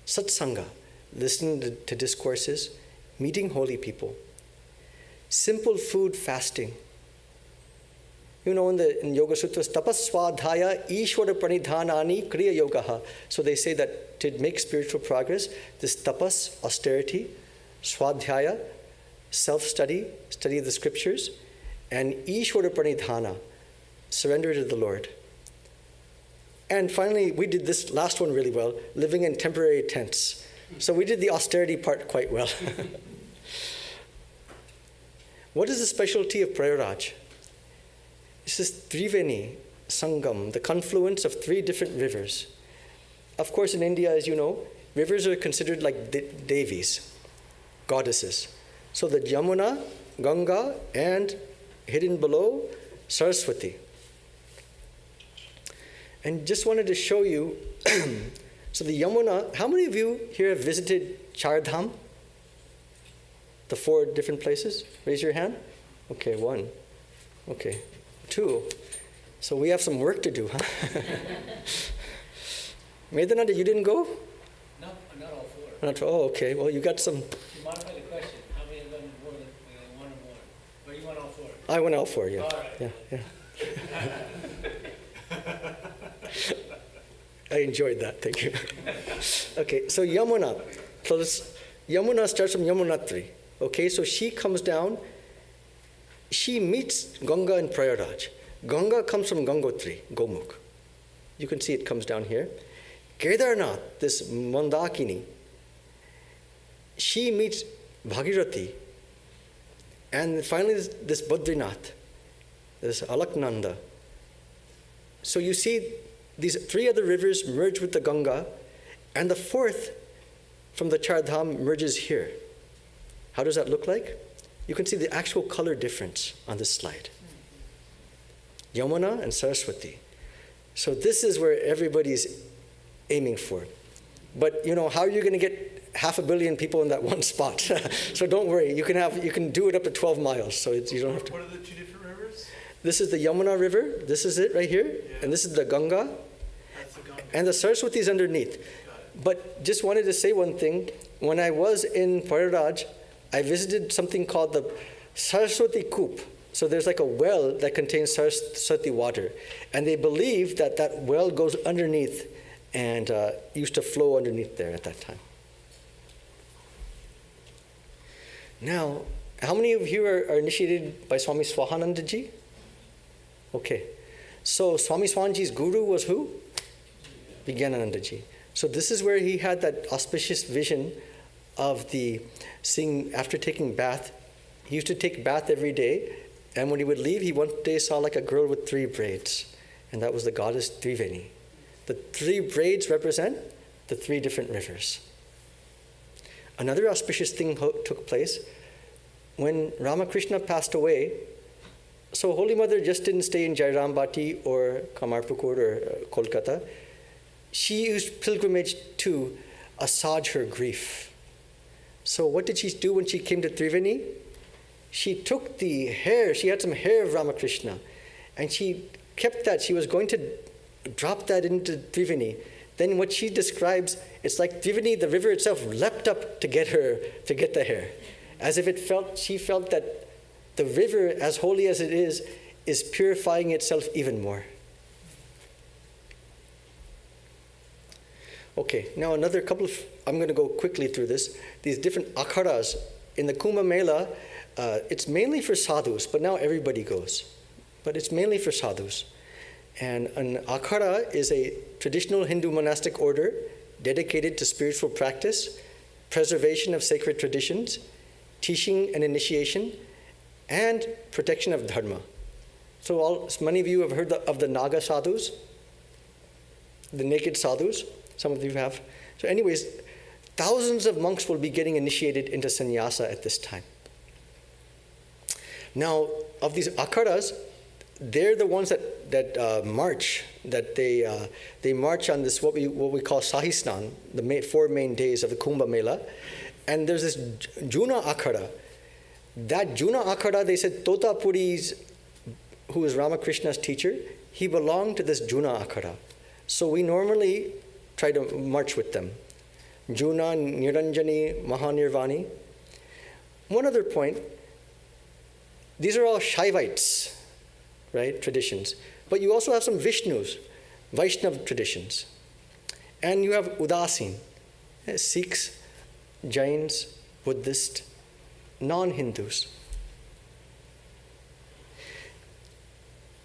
satsanga, listening to discourses, meeting holy people, simple food fasting. You know, in Yoga Sutras, tapas swadhyaya ishvara pranidhanani kriya yogaha. So they say that to make spiritual progress, this tapas, austerity, swadhyaya, self-study, study of the scriptures, and ishvara pranidhana, surrender to the Lord. And finally, we did this last one really well, living in temporary tents. So we did the austerity part quite well. What is the specialty of Prayaraj? This is Triveni Sangam, the confluence of 3 different rivers. Of course, in India, as you know, rivers are considered like devis, goddesses. So the Yamuna, Ganga, and hidden below, Saraswati. And just wanted to show you, so the Yamuna, how many of you here have visited Char Dham? The 4 different places? Raise your hand. Okay, 1. Okay, 2. So we have some work to do, huh? Medananda, you didn't go? No, not all 4. Not, oh, okay. Well, you got some. To modify the question, how many of them more than 1 or more? Or you went all 4? I went all 4, yeah. All right. Yeah. I enjoyed that, thank you. Okay, so Yamuna. So Yamuna starts from Yamunotri. Okay, so she comes down, she meets Ganga in Prayaraj. Ganga comes from Gangotri, Gomukh. You can see it comes down here. Kedarnath, this Mandakini, she meets Bhagirathi. And finally, this Badrinath, this Alaknanda. So you see these three other rivers merge with the Ganga, and the fourth from the Char Dham merges here. How does that look like? You can see the actual color difference on this slide. Yamuna and Saraswati. So this is where everybody's aiming for. But how are you going to get 500 million people in that one spot? So don't worry, you can do it up to 12 miles. So you don't have to. What are the two different rivers? This is the Yamuna River. This is it right here, Yeah. and this is the Ganga, That's the Ganga. and the Saraswati is underneath. Got it. But just wanted to say one thing. When I was in Prayaraj, I visited something called the Saraswati Koop. So there's like a well that contains Saraswati water. And they believe that that well goes underneath and used to flow underneath there at that time. Now, how many of you are initiated by Swami Swahanandaji? Okay. So Swami Swahanji's guru was who? Vijnanandaji. So this is where he had that auspicious vision of the seeing after taking bath. He used to take bath every day, and when he would leave, he one day saw like a girl with 3 braids, and that was the goddess Triveni. The 3 braids represent the 3 different rivers. Another auspicious thing took place when Ramakrishna passed away. So Holy Mother just didn't stay in Jairambati or Kamarpukur or Kolkata. She used pilgrimage to assuage her grief. So what did she do when she came to Triveni? She took the hair, she had some hair of Ramakrishna, and she kept that. She was going to drop that into Triveni. Then what she describes, it's like Triveni, the river itself, leapt up to get the hair. As if she felt that the river, as holy as it is purifying itself even more. Okay, now another couple of, I'm going to go quickly through this. These different akharas. In the Kumbha Mela, it's mainly for sadhus, but now everybody goes. But it's mainly for sadhus. And an akhara is a traditional Hindu monastic order dedicated to spiritual practice, preservation of sacred traditions, teaching and initiation, and protection of dharma. So many of you have heard of the Naga sadhus, the naked sadhus. Some of you have. So anyways, thousands of monks will be getting initiated into sannyasa at this time. Now, of these akharas, they're the ones that march. That they march on this what we call Sahisnan, the 4 main days of the Kumbha Mela, and there's this Juna Akhara. That Juna Akhara, they said Totapuri's, who is Ramakrishna's teacher, he belonged to this Juna Akhara. So we normally try to march with them. Juna, Niranjani, Maha Nirvani. One other point, these are all Shaivites, right, traditions. But you also have some Vishnus, Vaishnav traditions. And you have Udasin, Sikhs, Jains, Buddhists, non-Hindus.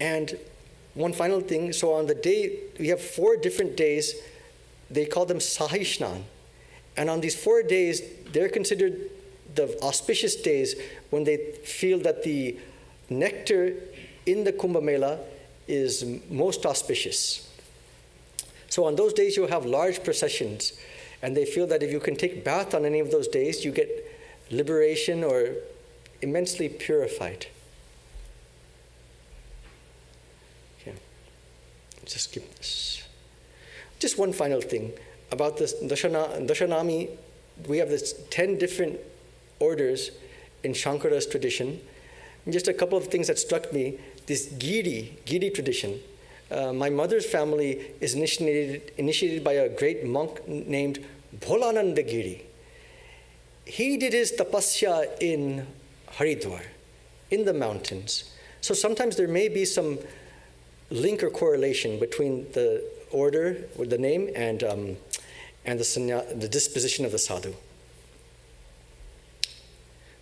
And one final thing, so on the day, we have 4 different days, they call them Sahishnan. And on these 4 days, they're considered the auspicious days when they feel that the nectar in the Kumbha Mela is most auspicious. So on those days, you'll have large processions, and they feel that if you can take bath on any of those days, you get liberation or immensely purified. Okay, just skip this. Just one final thing about this Dashanami. We have this 10 different orders in Shankara's tradition. And just a couple of things that struck me. This Giri tradition. My mother's family is initiated by a great monk named Bholananda Giri. He did his tapasya in Haridwar, in the mountains. So sometimes there may be some link or correlation between the order, or the name, and the disposition of the sadhu.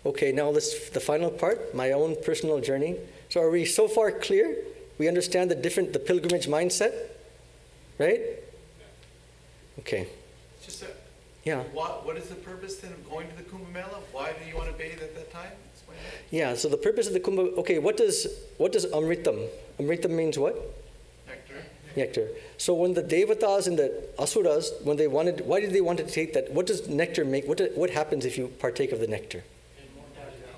Okay, now the final part, my own personal journey. So are we so far clear? We understand the pilgrimage mindset, right? Okay. Just a, Yeah. what is the purpose then of going to the Kumbha Mela? Why do you want to bathe at that time? Explain that. Yeah, so the purpose of the Kumbha, okay, what does Amritam? Amritam means what? Nectar. Nectar. So when the Devatas and the Asuras, why did they want to take that? What does nectar make? What happens if you partake of the nectar?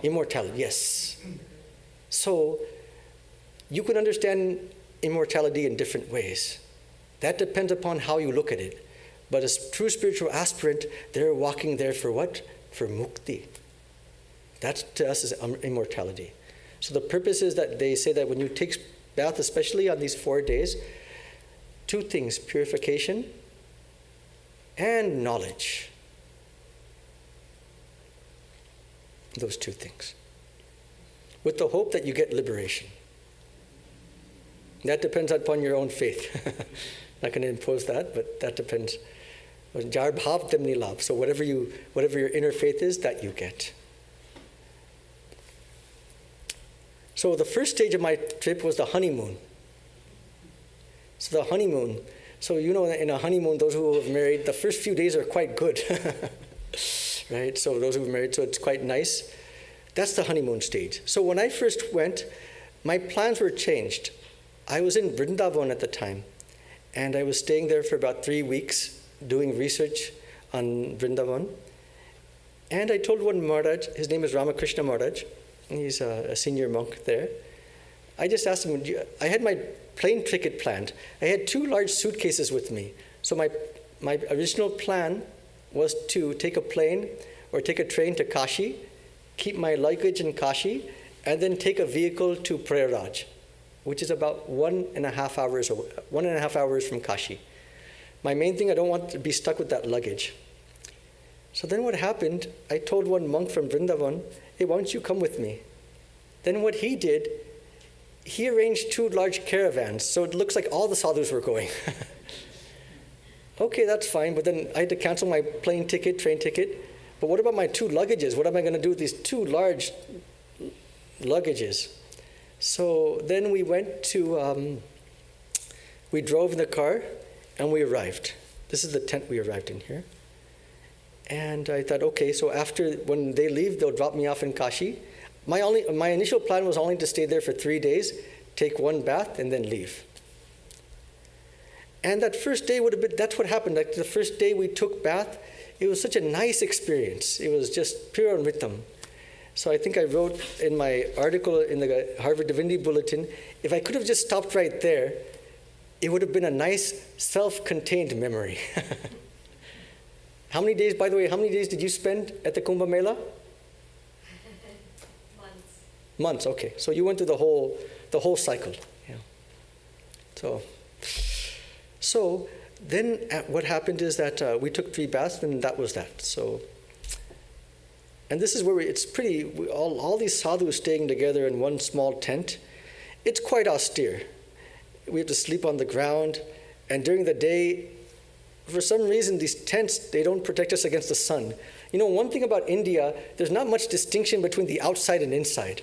Immortality, yes. So you can understand immortality in different ways. That depends upon how you look at it. But a true spiritual aspirant, they're walking there for what? For mukti. That to us is immortality. So the purpose is that they say that when you take bath, especially on these 4 days, 2 things, purification and knowledge. Those 2 things. With the hope that you get liberation. That depends upon your own faith. Not going to impose that, but that depends. Jar bhav temni labh. So whatever your inner faith is, that you get. So the first stage of my trip was the honeymoon. So the honeymoon. So in a honeymoon, those who have married, the first few days are quite good. Right? So those who have married, so it's quite nice. That's the honeymoon stage. So when I first went, my plans were changed. I was in Vrindavan at the time, and I was staying there for about 3 weeks doing research on Vrindavan. And I told one Maharaj, his name is Ramakrishna Maharaj, he's a senior monk there. I just asked him, I had my plane ticket planned. I had 2 large suitcases with me. So my original plan was to take a plane or take a train to Kashi, keep my luggage in Kashi, and then take a vehicle to Prayaraj, which is about 1.5 hours away, 1.5 hours from Kashi. My main thing, I don't want to be stuck with that luggage. So then what happened, I told one monk from Vrindavan, hey, why don't you come with me? Then what he did, he arranged 2 large caravans, so it looks like all the sadhus were going. Okay, that's fine, but then I had to cancel my plane ticket, train ticket. But what about my 2 luggages? What am I going to do with these 2 large luggages? So then we went to, we drove in the car and we arrived. This is the tent we arrived in here. And I thought, okay, so when they leave, they'll drop me off in Kashi. My initial plan was only to stay there for 3 days, take 1 bath, and then leave. And that first day that's what happened. Like the first day we took bath, it was such a nice experience. It was just pure amritam. So I think I wrote in my article in the Harvard Divinity Bulletin, if I could have just stopped right there, it would have been a nice self-contained memory. How many days did you spend at the Kumbha Mela? Months, okay. So you went through the whole cycle. Yeah. So then what happened is that we took 3 baths, and that was that. So, and this is where all these sadhus staying together in one small tent. It's quite austere. We have to sleep on the ground, and during the day, for some reason, these tents, they don't protect us against the sun. One thing about India, there's not much distinction between the outside and inside.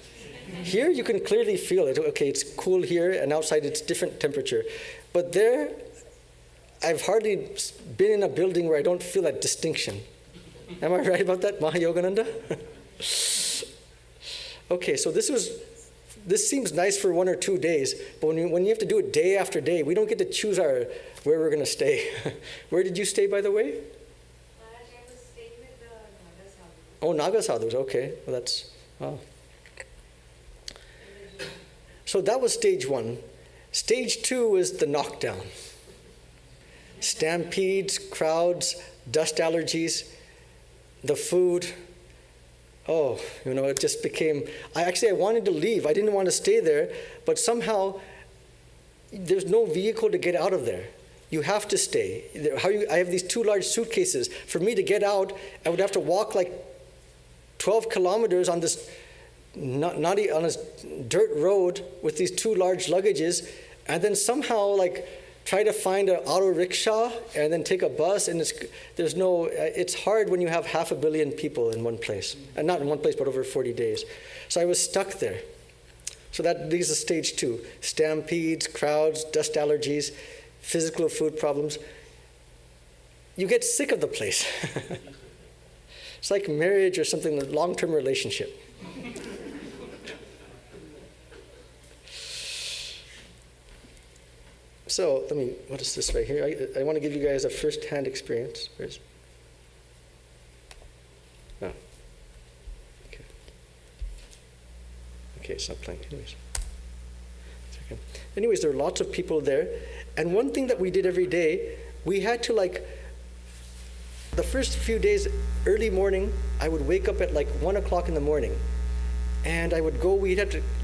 Here, you can clearly feel it. Okay, it's cool here, and outside it's different temperature. But there, I've hardly been in a building where I don't feel that distinction. Am I right about that, Maha Yogananda? Okay, so this seems nice for 1 or 2 days, but when you have to do it day after day, we don't get to choose where we're going to stay. Where did you stay, by the way? I was staying with the Naga Sadhus. Oh, Naga Sadhus, okay. Well, wow. So that was stage 1. Stage 2 is the knockdown. Stampedes, crowds, dust allergies, the food. Oh, it just became, I wanted to leave. I didn't want to stay there, but somehow there's no vehicle to get out of there. You have to stay. I have these 2 large suitcases. For me to get out, I would have to walk like 12 kilometers on this on this dirt road with these 2 large luggages, and then somehow try to find an auto rickshaw and then take a bus, and it's hard when you have 500 million people in one place. And not in one place, but over 40 days. So I was stuck there. So that leads to stage 2. Stampedes, crowds, dust allergies, physical food problems. You get sick of the place. It's like marriage or something, a long-term relationship. So, what is this right here? I want to give you guys a first-hand experience. Oh. Okay, it's not playing. Anyways, there are lots of people there. And one thing that we did every day, we had to the first few days, early morning, I would wake up at 1 o'clock in the morning. And I would go,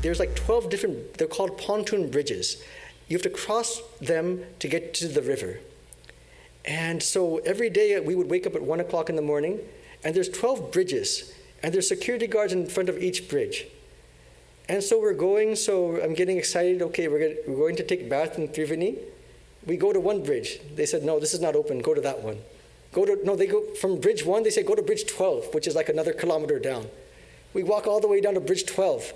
there's 12 different, they're called pontoon bridges. You have to cross them to get to the river. And so every day we would wake up at 1 o'clock in the morning, and there's 12 bridges, and there's security guards in front of each bridge. And so we're going, so I'm getting excited. Okay, we're going to take bath in Triveni. We go to one bridge. They said, no, this is not open. Go to that one. They go from bridge 1, they say, go to bridge 12, which is another kilometer down. We walk all the way down to bridge 12.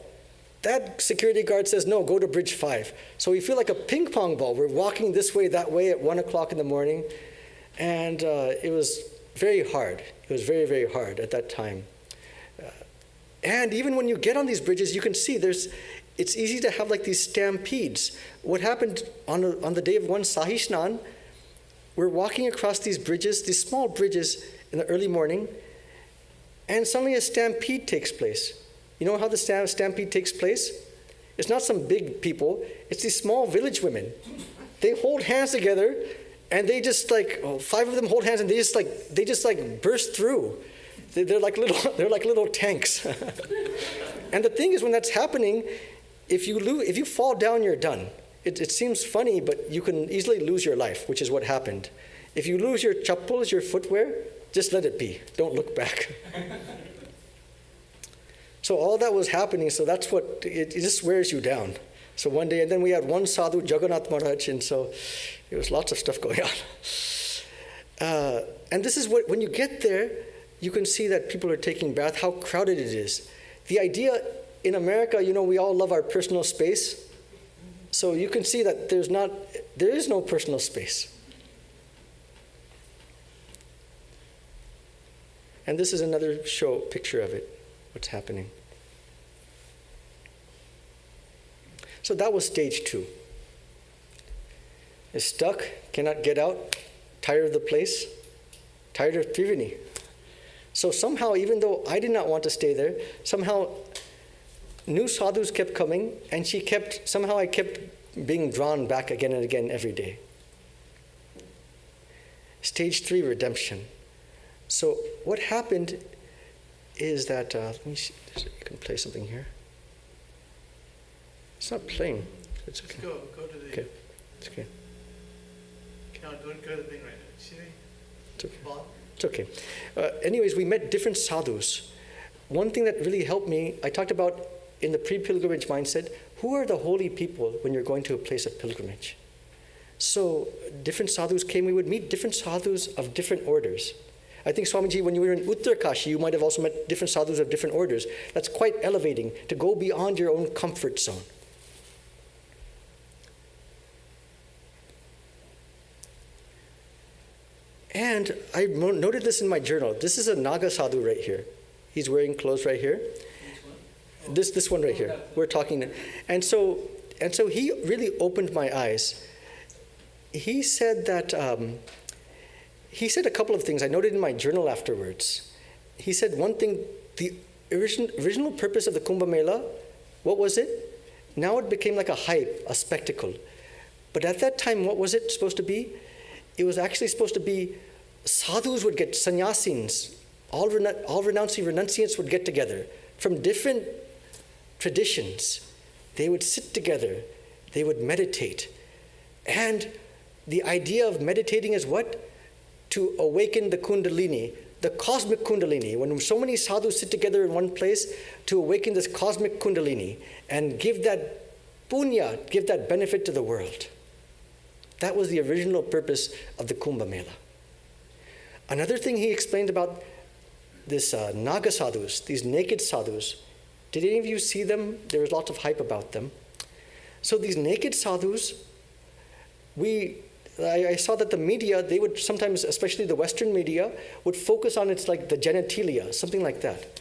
That security guard says, no, go to bridge 5. So we feel like a ping pong ball. We're walking this way, that way at 1 o'clock in the morning. And it was very hard. It was very, very hard at that time. And even when you get on these bridges, you can see it's easy to have these stampedes. What happened on the day of one Sahishnan, we're walking across these bridges, these small bridges in the early morning, and suddenly a stampede takes place. You know how the stampede takes place? It's not some big people, it's these small village women. They hold hands together, and they just 5 of them hold hands, and they just burst through. They're like little tanks. And the thing is, when that's happening, if you fall down, you're done. It seems funny, but you can easily lose your life, which is what happened. If you lose your chappals, your footwear, just let it be. Don't look back. So all that was happening, so that's what, it just wears you down. So one day, and then we had one sadhu, Jagannath Maharaj, and so there was lots of stuff going on. And this is when you get there, you can see that people are taking bath, how crowded it is. The idea in America, we all love our personal space. So you can see that there is no personal space. And this is another picture of it, what's happening. So that was stage 2. Is stuck, cannot get out, tired of the place, tired of Triveni. So somehow, even though I did not want to stay there, somehow new sadhus kept coming, and somehow I kept being drawn back again and again every day. Stage 3, redemption. So what happened is that, let me see, you can play something here. It's not playing. It's okay. Go to the... Okay, it's okay. No, don't go to the thing right now. See? It's okay. Ball? It's okay. Anyways, we met different sadhus. One thing that really helped me, I talked about in the pre-pilgrimage mindset, who are the holy people when you're going to a place of pilgrimage? So different sadhus came. We would meet different sadhus of different orders. I think, Swamiji, when you were in Uttarkashi, you might have also met different sadhus of different orders. That's quite elevating, to go beyond your own comfort zone. And I noted this in my journal. This is a Naga sadhu right here. He's wearing clothes right here. This one right here. We're talking. And so he really opened my eyes. He said that, he said a couple of things I noted in my journal afterwards. He said one thing, the original purpose of the Kumbha Mela, what was it? Now it became like a hype, a spectacle. But at that time, what was it supposed to be? It was actually supposed to be sadhus would get, sannyasins, all renouncing renunciants would get together from different traditions. They would sit together. They would meditate. And the idea of meditating is what? To awaken the kundalini, the cosmic kundalini. When so many sadhus sit together in one place, to awaken this cosmic kundalini and give that punya, give that benefit to the world. That was the original purpose of the Kumbha Mela. Another thing he explained about this Naga sadhus, these naked sadhus. Did any of you see them? There was lots of hype about them. So these naked sadhus, I saw that the media, they would sometimes, especially the Western media, would focus on it's like the genitalia, something like that.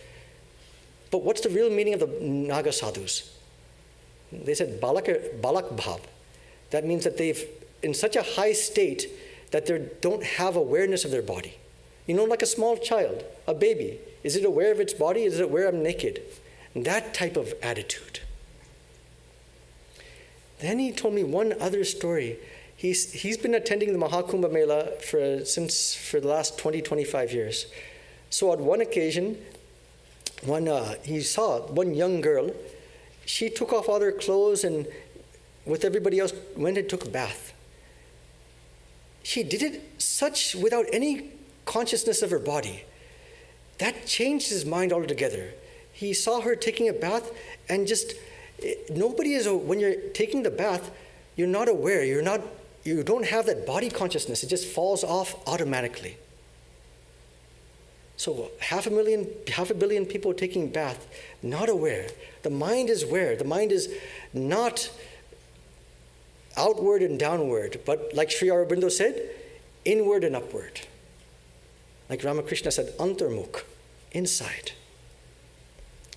But what's the real meaning of the Naga sadhus? They said balak bhav. That means that they've in such a high state that they don't have awareness of their body. You know, like a small child, a baby. Is it aware of its body? Is it aware I'm naked? And that type of attitude. Then he told me one other story. He's been attending the Maha Kumbha Mela for the last 20, 25 years. So on one occasion, he saw one young girl. She took off all her clothes and with everybody else went and took a bath. She did it without any consciousness of her body. That changed his mind altogether. He saw her taking a bath and when you're taking the bath, you're not aware, you don't have that body consciousness. It just falls off automatically. So half a billion people taking bath, not aware. The mind is aware. The mind is not outward and downward, but like Sri Aurobindo said, inward and upward. Like Ramakrishna said, antarmukh, inside.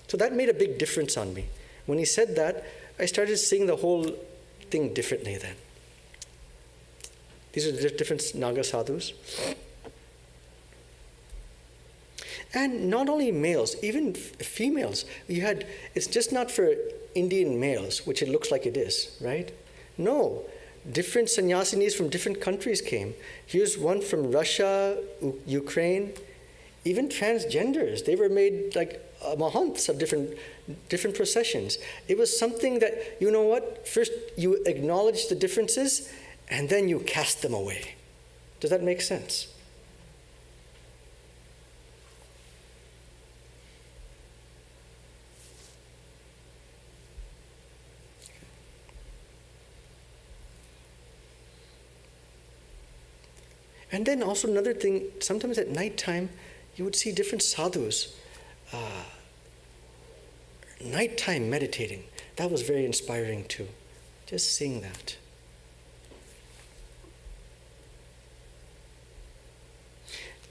So that made a big difference on me. When he said that, I started seeing the whole thing differently then. These are the different Naga sadhus. And not only males, even females. It's just not for Indian males, which it looks like it is, right? No, different sannyasinis from different countries came. Here's one from Russia, Ukraine, even transgenders. They were made like mahants of different processions. It was something that, you know what? First you acknowledge the differences and then you cast them away. Does that make sense? And then also another thing, sometimes at nighttime, you would see different sadhus, nighttime meditating. That was very inspiring too, just seeing that.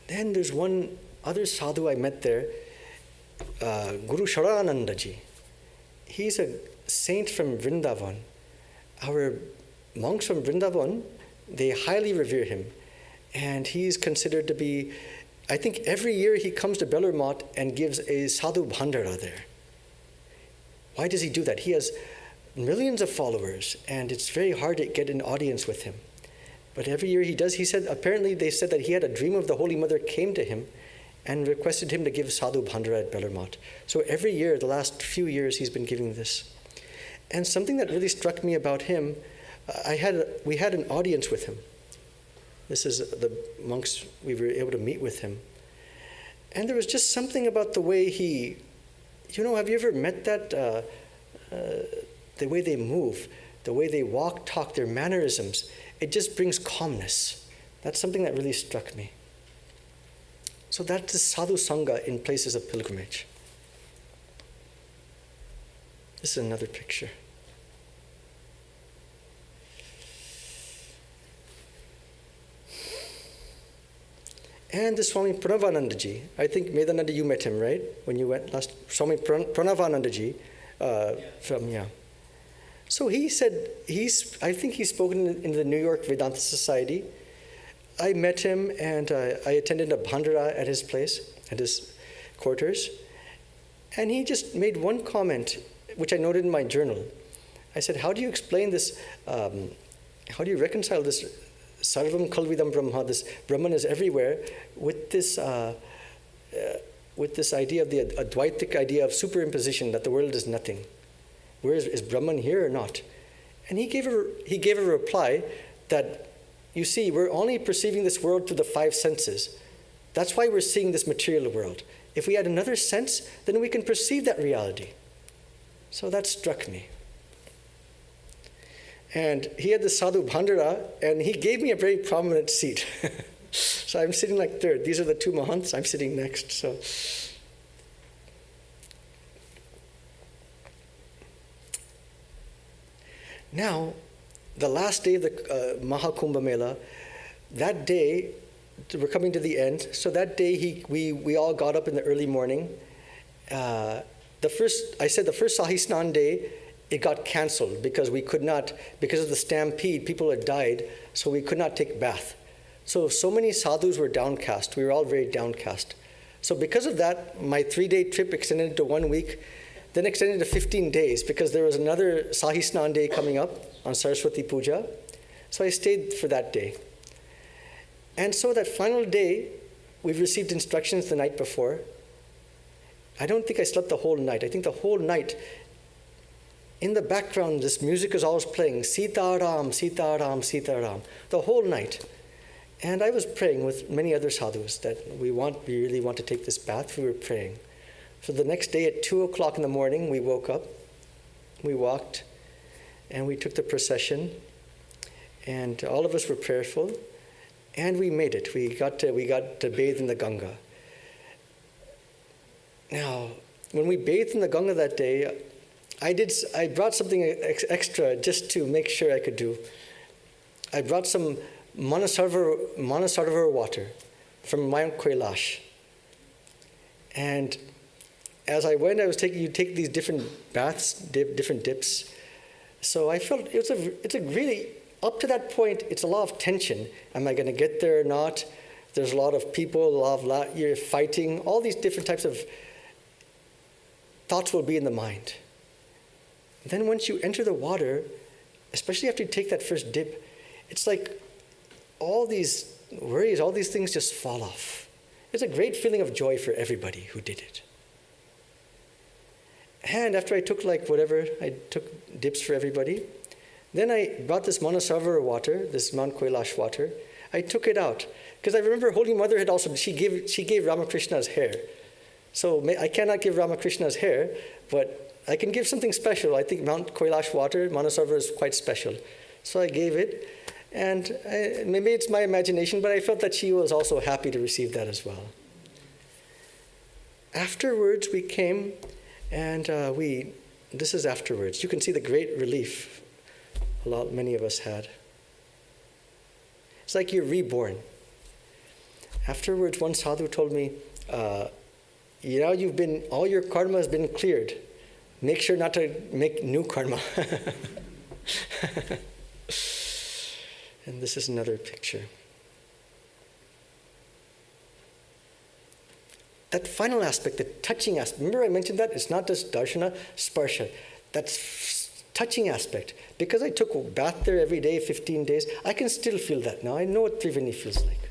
Then there's one other sadhu I met there, Guru Sharanandaji. He's a saint from Vrindavan. Our monks from Vrindavan, they highly revere him. And he's considered to be, I think every year he comes to Belur and gives a sadhu bhandara there. Why does he do that? He has millions of followers and it's very hard to get an audience with him. But every year he does. Apparently they said that he had a dream of the Holy Mother came to him and requested him to give sadhu bhandara at Belur. So every year, the last few years, he's been giving this. And something that really struck me about him, we had an audience with him. This is the monks, we were able to meet with him. And there was just something about the way he, have you ever met that, the way they move, the way they walk, talk, their mannerisms, it just brings calmness. That's something that really struck me. So that's the sadhu sangha in places of pilgrimage. This is another picture. And the Swami Pranavanandaji. I think Medananda, you met him, right? When you went last. Swami Pranavanandaji So he said, I think he's spoken in the New York Vedanta Society. I met him and I attended a bhandara at his place, at his quarters. And he just made one comment, which I noted in my journal. I said, how do you explain this, how do you reconcile this Sarvam Kalvidam Brahma, this Brahman is everywhere, with this idea of the Advaitic idea of superimposition, that the world is nothing. Where is Brahman here or not? And he gave a reply that, you see, we're only perceiving this world through the five senses. That's why we're seeing this material world. If we had another sense, then we can perceive that reality. So that struck me. And he had the sadhu bhandara, and he gave me a very prominent seat. So I'm sitting like third. These are the two mahants. I'm sitting next. So now, the last day of the Maha Kumbha Mela, that day, we're coming to the end. So that day, we all got up in the early morning. The first Sahi Snan day, it got cancelled because we could not, because of the stampede, people had died, so we could not take bath. So many sadhus were downcast. We were all very downcast. So because of that, my 3-day trip extended to 1 week, then extended to 15 days because there was another Sahi Snan day coming up on Saraswati Puja. So I stayed for that day. And so that final day, we've received instructions the night before. I don't think I slept the whole night. I think the whole night, in the background, this music is always playing, Sita Ram, Sita Ram, Sita Ram, the whole night. And I was praying with many other sadhus that we really want to take this bath. We were praying. So the next day at 2 o'clock in the morning, we woke up, we walked, and we took the procession. And all of us were prayerful, and we made it. We got to bathe in the Ganga. Now, when we bathed in the Ganga that day, I brought something extra just to make sure I could do. I brought some Manasarovar water from Mount Kailash. And as I went, you take these different baths, different dips. So I felt it's a really, up to that point, it's a lot of tension. Am I going to get there or not? There's a lot of people, you're fighting. All these different types of thoughts will be in the mind. Then once you enter the water, especially after you take that first dip, it's like all these worries, all these things just fall off. It's a great feeling of joy for everybody who did it. And after I took I took dips for everybody. Then I brought this Manasarovar water, this Mount Kailash water. I took it out because I remember Holy Mother had also, she gave Ramakrishna's hair. So I cannot give Ramakrishna's hair, but I can give something special. I think Mount Kailash water, Manasarovar, is quite special. So I gave it, and maybe it's my imagination, but I felt that she was also happy to receive that as well. Afterwards, we came, and this is afterwards. You can see the great relief many of us had. It's like you're reborn. Afterwards, one sadhu told me, all your karma has been cleared. Make sure not to make new karma. And this is another picture. That final aspect, the touching aspect, remember I mentioned that? It's not just darshana, sparsha. That's touching aspect. Because I took a bath there every day, 15 days, I can still feel that now. I know what Triveni feels like.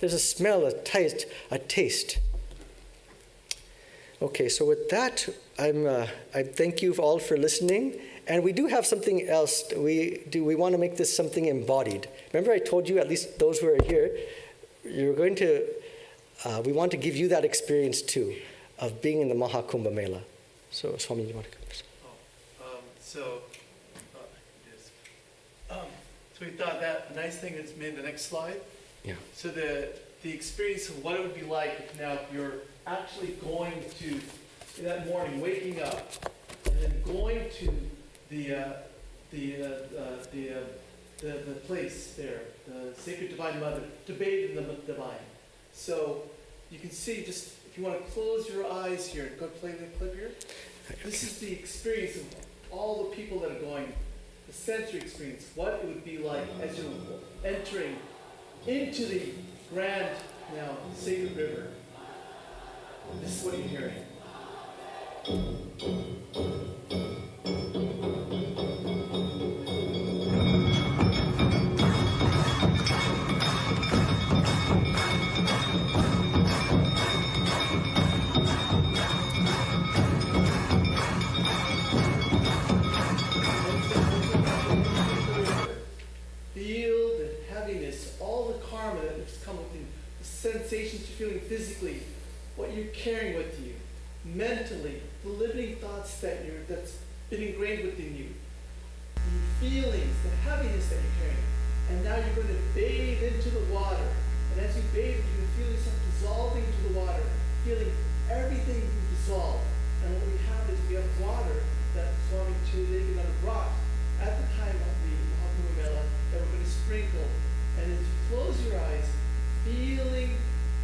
There's a smell, a taste. Okay, so with that, I thank you all for listening. And we do have something else. We want to make this something embodied. Remember I told you, at least those who are here, we want to give you that experience too, of being in the Maha Kumbha Mela. So Swami, you want to come first? So we thought that nice thing is maybe the next slide. Yeah. So the experience of what it would be like if now you're actually going to, that morning, waking up, and then going to the place there, the Sacred Divine Mother, to bathe in the Divine. So you can see, just if you want to close your eyes here, go play the clip here. This is the experience of all the people that are going, the sensory experience, what it would be like as you're entering into the grand, now, sacred river. This is what you're hearing. Feel the heaviness, all the karma that has come with you, the sensations you're feeling physically, what you're carrying with you, mentally, the limiting thoughts that's been ingrained within you. the feelings, the heaviness that you're carrying. And now you're going to bathe into the water. And as you bathe, you can feel yourself dissolving into the water, feeling everything dissolve. And what we have is we have water that Swami Chidekananda brought at the time of the Kumbha Mela that we're going to sprinkle. And as you close your eyes, feeling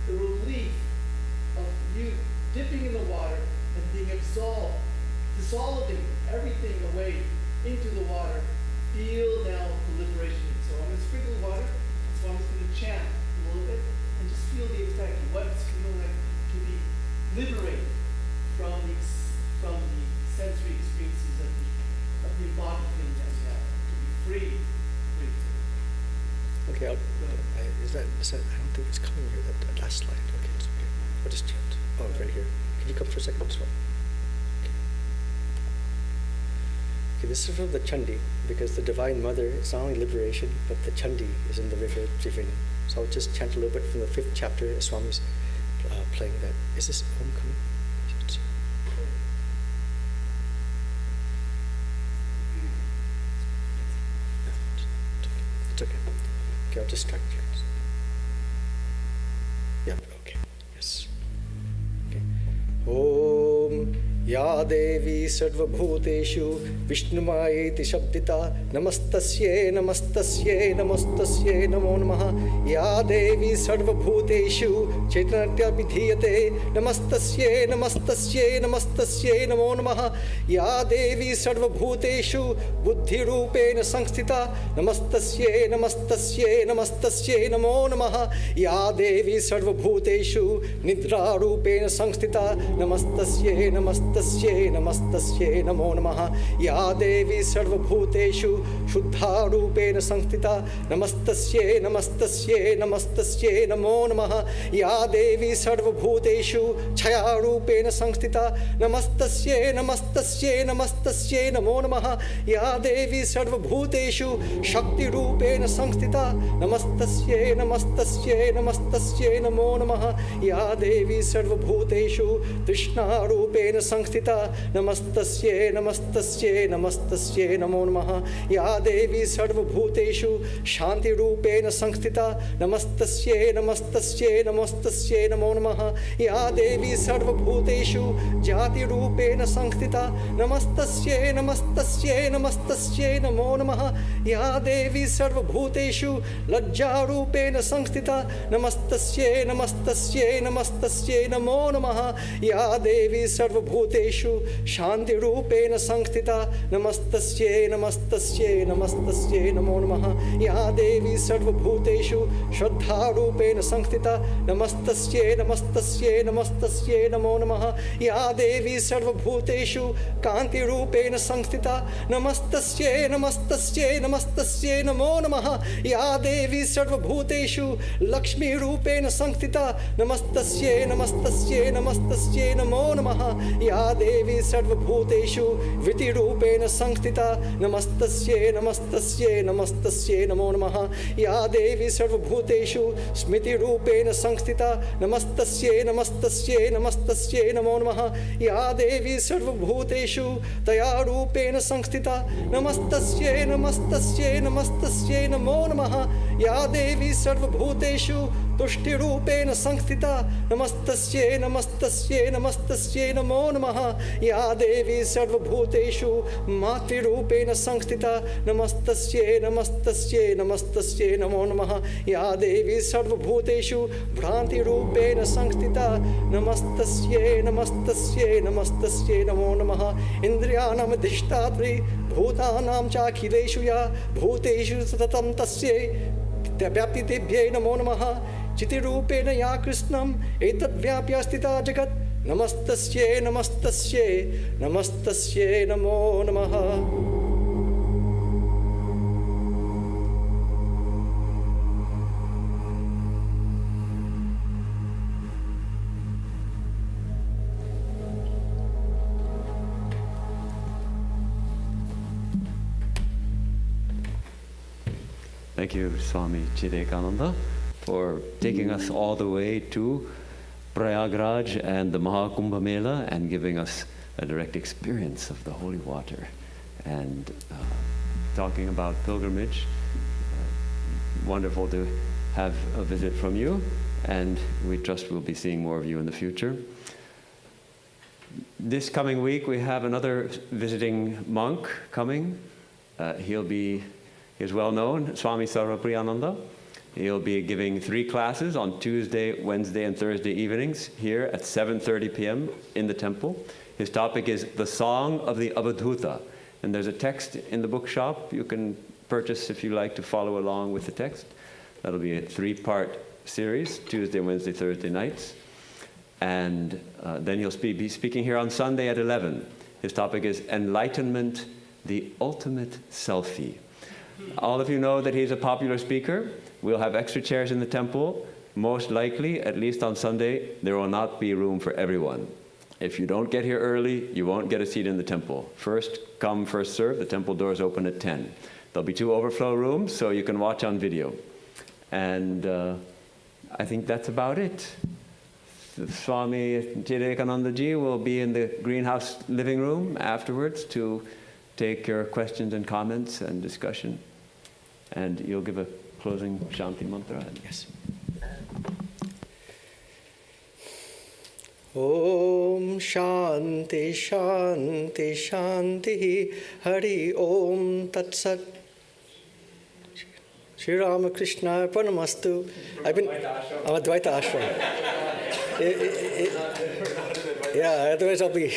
the relief of you dipping in the water and being absolved, dissolving everything away into the water. Feel now the liberation. So I'm going to sprinkle the water, so I'm just going to chant a little bit and just feel the effect of what it's feeling like to be liberated from the sensory experiences of the body feeling that you have, to be free. Okay, I don't think it's coming here, that last slide. Okay, it's okay. I'll just chant. Oh, it's right here. Can you come for a second as well? Okay, this is from the Chandi, because the Divine Mother is not only liberation, but the Chandi is in the river Triveni. So I'll just chant a little bit from the 5th chapter as Swami's playing that. Is this Om coming? It's okay. Okay, I'll just try to check. Yeah, okay. Yes. Okay. Om Ya Devi Sarvabhuteshu Vishnumayeti Shabdita Namastasye Namastasye Namastasye Namo Namaha Ya Devi Sarvabhuteshu Chaitanya Vidhiyate Namastasye Namastasye Namastasye Namo Namaha Ya Devi Sarvabhuteshu Buddhi Rupena Sanstita Namastasye Namastasye Namastasye Namo Namaha Ya Devi Sarvabhuteshu Nidra Rupena Sanstita Namastasye Namastasye Namastasye Namo Namaha Ya Devi Sarvabhuteshu Shuddha Rupena Sanstita Namastasye Namastasye Namastasye Namo Namaha Ya Devi Sarvabhuteshu Chaya Rupena Sanstita Namastasye Namastasye Namastasye Namo Namaha Ya Devi Sarvabhuteshu Shakti Rupena Sanstita Namastasye Namastasye Namastasye Namo Namaha Ya Devi Sarvabhuteshu Trishna Rupena Sanstita Namastasye Namastasye Namastasye Namo Namaha Ya Devi Sarvabhuteshu Shanti Rupena Sanstita Namastasye Namastasye Namastasye Namo Namaha Ya Devi Sarvabhuteshu Jati Rupena Sanstita Namastasye Namastasye Namastasye Namo Namaha Ya Devi Sarvabhuteshu Lajja Rupena Sanstita Namastasye Namastasye Namastasye Namo Namaha Ya Devi Sarvabhuteshu Shanti Rupena Sanstita Namastasye Namastasye Namastasye Namo Namaha Ya Devi Sarvabhuteshu Shraddha Rupena Sanstita Namastasye Namastasye Namastasye Namo Namaha Ya Devi Sarvabhuteshu Kanti Rupena Sanstita Namastasye Namastasye Namastasye Namo Namaha Ya Devi Sarvabhuteshu Lakshmi Rupena Sanstita Namastasye Namastasye Namastasye Namo Namaha Ya Devi Sarvabhuteshu Viti Rupena Sanstita Namastasye Namastasye Namastasye Namo Namaha Ya Devi Sarvabhuteshu Smiti Rupena Sanstita Namastasye Namastasye Namastasye Namo Namaha Ya Devi Sarvabhuteshu Taya Rupena Sanstita Namastasye Namastasye Namastasye Namo Namaha Ya Devi Sarvabhuteshu Tushti Rupena Sanstita Namastasye Namastasye Namastasye Namo Namaha Ya Devi Sarvabhuteshu Mati Rupena Sanstita Namastasye Namastasye Namastasye Namo Namaha Ya Devi Sarvabhuteshu Bhranti Rupena Sanstita Namastasye Namastasye Namastasye Namo Namaha Indriyanam Adhishtatri Bhutanam Chakhileshu Ya Bhuteshu Satatam Tasye Vyapti Tebhye Namo Namaha Chiti Rupena Ya Krishnam Etat Vyapya Stita Jagat Namastasye Namastasye Namastasye Namo Namaha. Thank you, Swami Chidekananda, for taking us all the way to Prayagraj and the Maha Kumbha Mela and giving us a direct experience of the holy water. And talking about pilgrimage. Wonderful to have a visit from you, and we trust we'll be seeing more of you in the future. This coming week, we have another visiting monk coming. He's well known, Swami Sarvapriyananda. He'll be giving 3 classes on Tuesday, Wednesday, and Thursday evenings here at 7:30 p.m. in the temple. His topic is the Song of the Avadhuta. And there's a text in the bookshop you can purchase if you like to follow along with the text. That'll be a 3-part series, Tuesday, Wednesday, Thursday nights. And then he'll be speaking here on Sunday at 11. His topic is Enlightenment, the Ultimate Selfie. All of you know that he's a popular speaker. We'll have extra chairs in the temple. Most likely, at least on Sunday, there will not be room for everyone. If you don't get here early, you won't get a seat in the temple. First come, first serve. The temple doors open at 10. There'll be 2 overflow rooms, so you can watch on video. And I think that's about it. Swami Chidekananda ji will be in the greenhouse living room afterwards to take your questions and comments and discussion. And you'll give a closing Shanti mantra. Yes. Om Shanti Shanti Shanti Hari Om Tat Sat. Sri Ramakrishna Arpanamastu. I'm a Dvaita Ashram. Yeah, otherwise I'll be.